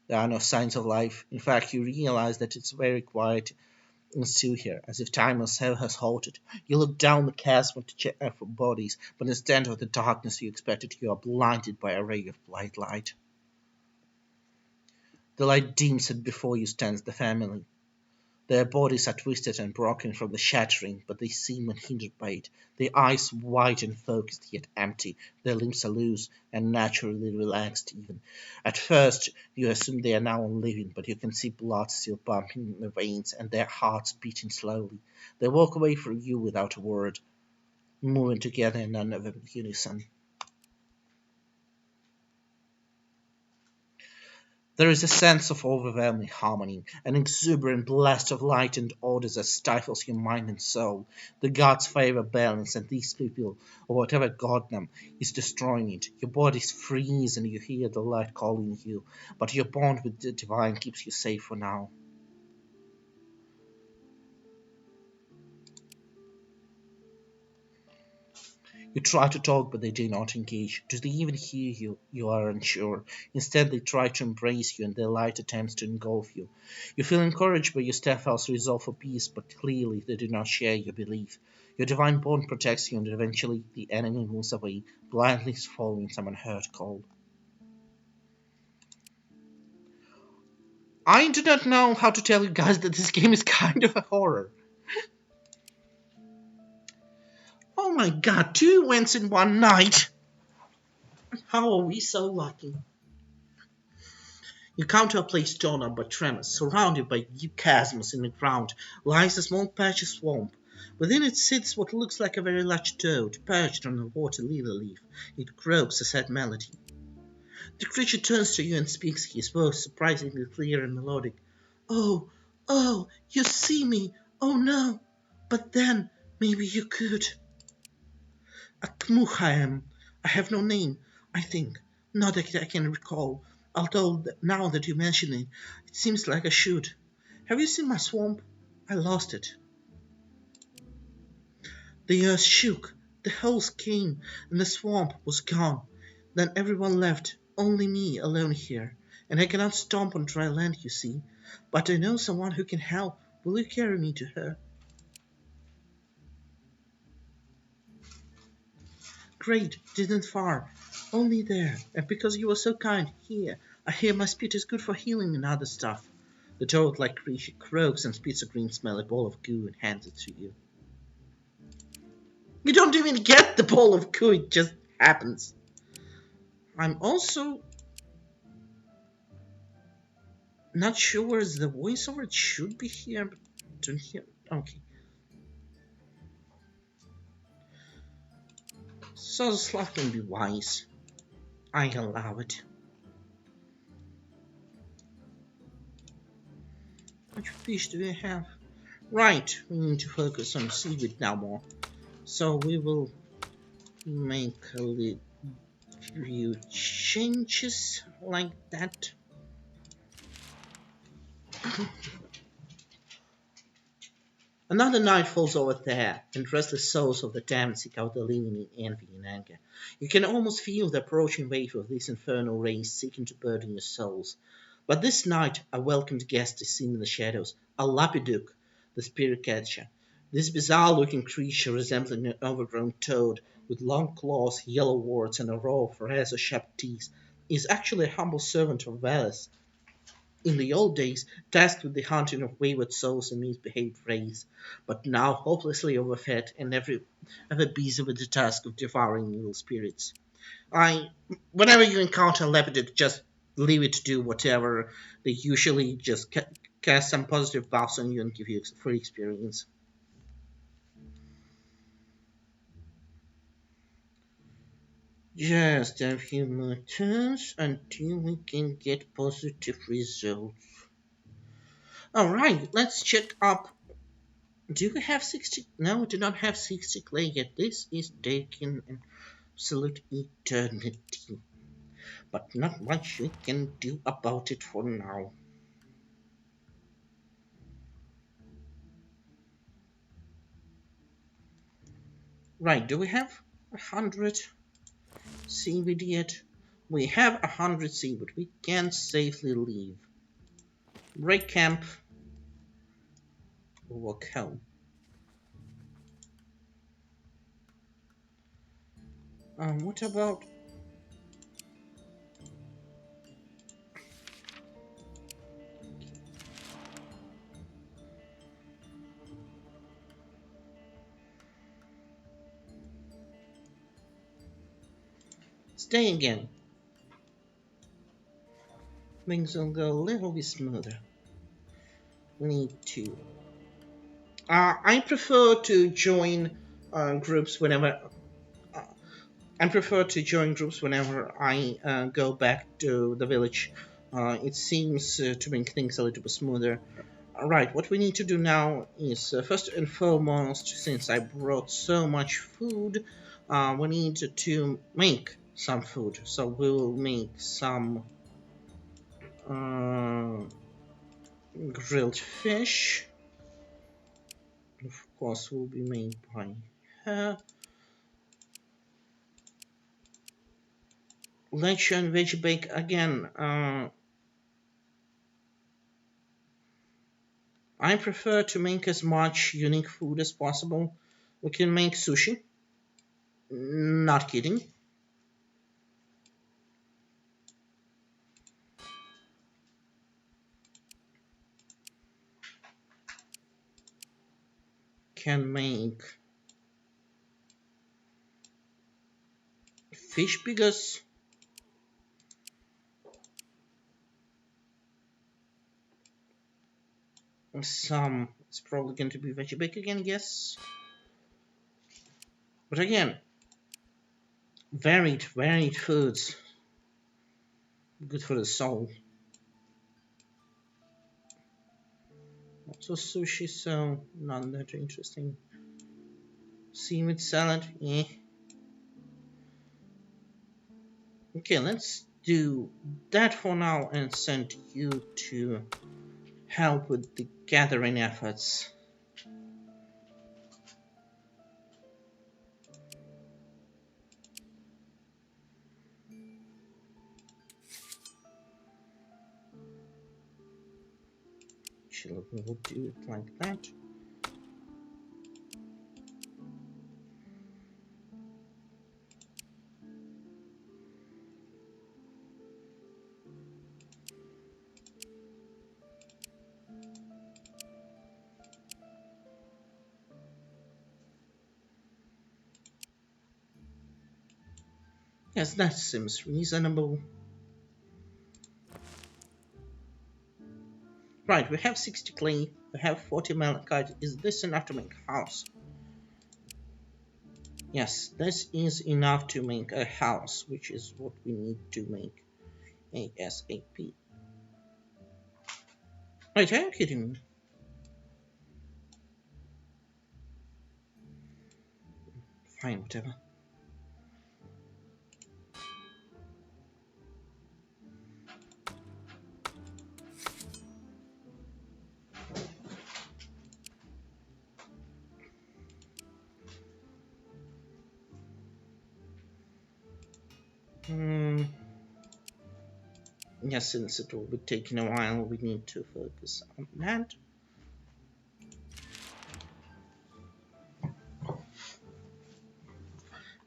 S1: There are no signs of life. In fact, you realize that it's very quiet and still here, as if time itself has halted. You look down the chasm to check for bodies, but instead of the darkness you expected, you are blinded by a ray of bright light. The light dims and before you stands the family. Their bodies are twisted and broken from the shattering, but they seem unhindered by it. Their eyes wide and focused, yet empty. Their limbs are loose and naturally relaxed even. At first, you assume they are now living, but you can see blood still pumping in their veins and their hearts beating slowly. They walk away from you without a word, moving together in unison. There is a sense of overwhelming harmony, an exuberant blast of light and orders that stifles your mind and soul. The gods favor balance, and these people, or whatever god them, is destroying it. Your bodies freeze and you hear the light calling you, but your bond with the divine keeps you safe for now. You try to talk, but they do not engage. Do they even hear you? You are unsure. Instead, they try to embrace you, and their light attempts to engulf you. You feel encouraged by your steadfast resolve for peace, but clearly they do not share your belief. Your divine bond protects you, and eventually the enemy moves away, blindly following some unheard call. I do not know how to tell you guys that this game is kind of a horror. Oh my god, 2 wins in one night! How are we so lucky? You come to a place torn up by tremors, surrounded by deep chasms in the ground, lies a small patch of swamp. Within it sits what looks like a very large toad, perched on a water lily leaf. It croaks a sad melody. The creature turns to you and speaks, his voice surprisingly clear and melodic. Oh, oh, you see me! Oh no! But then, maybe you could. Akmuch I am. I have no name, I think. Not that I can recall. Although now that you mention it, it seems like I should. Have you seen my swamp? I lost it. The earth shook, the holes came, and the swamp was gone. Then everyone left, only me alone here. And I cannot stomp on dry land, you see. But I know someone who can help. Will you carry me to her? Great, didn't far. Only there. And because you were so kind, here. I hear my spit is good for healing and other stuff. The toad-like creature croaks and spits a green smelly ball of goo and hands it to you. You don't even get the ball of goo, it just happens. I'm also not sure where the voiceover. It should be here, but don't hear. Okay. So the sloth can be wise. I allow it. Which fish do we have? Right, we need to focus on seaweed now more. So we will make a few changes like that. Another night falls over Thea, and restless souls of the damned seek out the living in envy and anger. You can almost feel the approaching wave of this infernal race seeking to burden your souls. But this night a welcomed guest is seen in the shadows, a Lapiduk, the spirit catcher. This bizarre-looking creature resembling an overgrown toad, with long claws, yellow warts, and a row of razor-sharp teeth, is actually a humble servant of Valis, in the old days tasked with the hunting of wayward souls and misbehaved race, but now hopelessly overfed and ever busy with the task of devouring evil spirits. Whenever you encounter Lepidid, just leave it to do whatever. They usually just cast some positive buffs on you and give you free experience. Just a few more turns until we can get positive results. Alright, let's check up. Do we have 60? No, we do not have 60 clay yet. This is taking an absolute eternity. But not much we can do about it for now. Right, do we have 100 seaweed yet? We have 100 seaweed. We can safely leave. Break camp. Walk home. What about... Stay again. Things will go a little bit smoother. We need to... I prefer to join groups whenever... I prefer to join groups whenever I go back to the village. It seems to make things a little bit smoother. Alright, what we need to do now is, first and foremost, since I brought so much food, we need to make some food. So we will make some grilled fish. Of course, will be made by her. Lunch and veg bake again. I prefer to make as much unique food as possible. We can make sushi. Not kidding. Can make fish biggers. Some, it's probably going to be veggie bake again, yes. But again, varied foods. Good for the soul. Also sushi, so not that interesting. Seaweed salad, eh. Okay, let's do that for now and send you to help with the gathering efforts. We'll do it like that. Yes, that seems reasonable. Right, we have 60 clay, we have 40 malachite. Is this enough to make a house? Yes, this is enough to make a house, which is what we need to make ASAP. Wait, are you kidding me? Fine, whatever. Hmm. Yes, since it will be taking a while, we need to focus on that.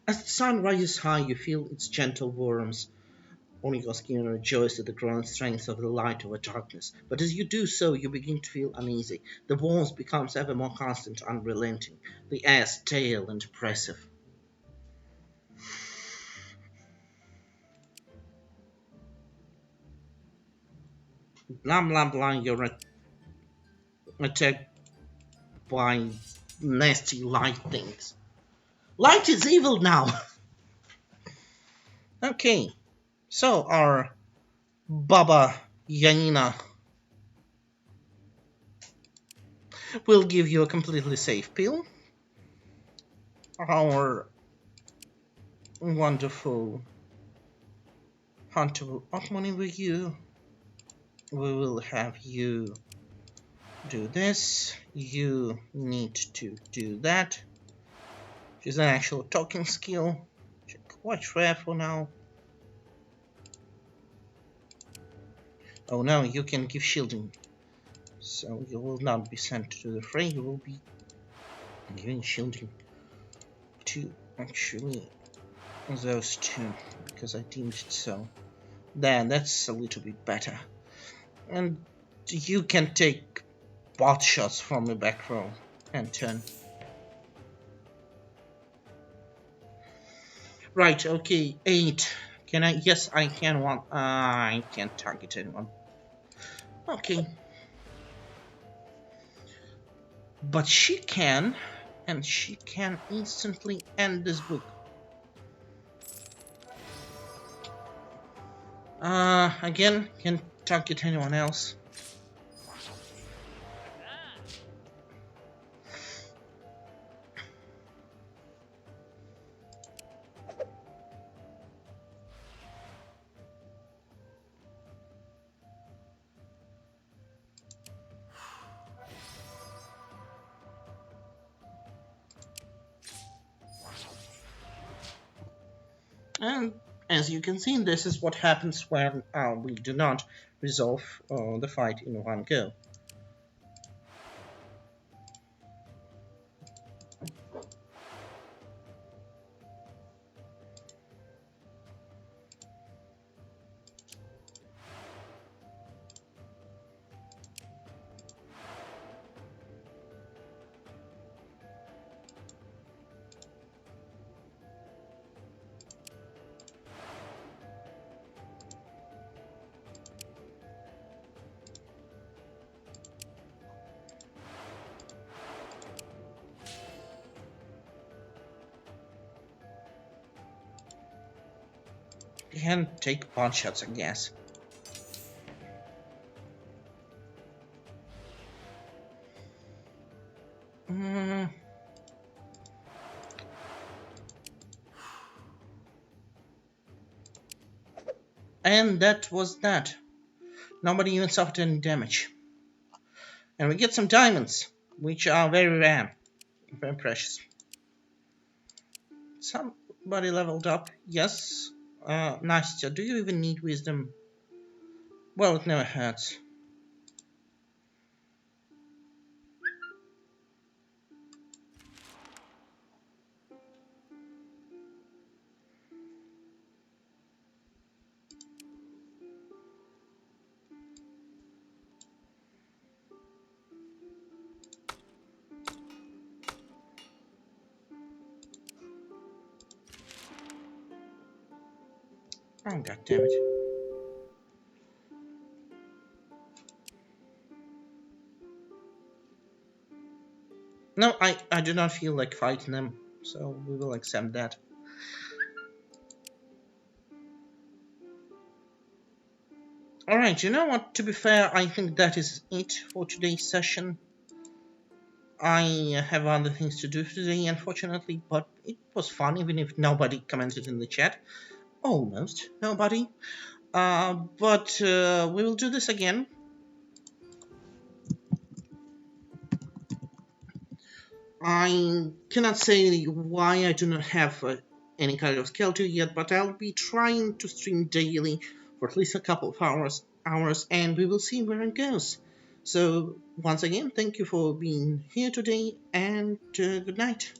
S1: As the sun rises high, you feel its gentle warmth. Only your skin rejoices at the growing strength of the light over darkness. But as you do so, you begin to feel uneasy. The warmth becomes ever more constant, unrelenting. The air stale and oppressive. Blah blah blah, you're attacked by nasty light things. Light is evil now! Okay, so our Baba Yanina will give you a completely safe pill. Our wonderful hunter will up money with you. We will have you do this. You need to do that. Which is an actual talking skill. Which is quite rare for now. Oh no, you can give shielding. So you will not be sent to the fray, you will be giving shielding to actually those two, because I deemed it so. Then that's a little bit better. And you can take pot shots from the back row and turn. Right, okay, 8. Can I? Yes, I can one. I can't target anyone. Okay. But she can, and she can instantly end this book. Again, can target anyone else. And as you can see, this is what happens when we do not resolve the fight in one go. You can take pot shots, I guess. Mm. And that was that. Nobody even suffered any damage. And we get some diamonds, which are very rare, very precious. Somebody leveled up, yes. Nastya, do you even need wisdom? Well, it never hurts. Oh, god damn it. No, I do not feel like fighting them, so we will accept that. Alright, you know what? To be fair, I think that is it for today's session. I have other things to do today, unfortunately, but it was fun, even if nobody commented in the chat. Almost nobody. But we will do this again. I cannot say why I do not have any kind of schedule yet, but I'll be trying to stream daily for at least a couple of hours, and we will see where it goes. So once again, thank you for being here today, and good night.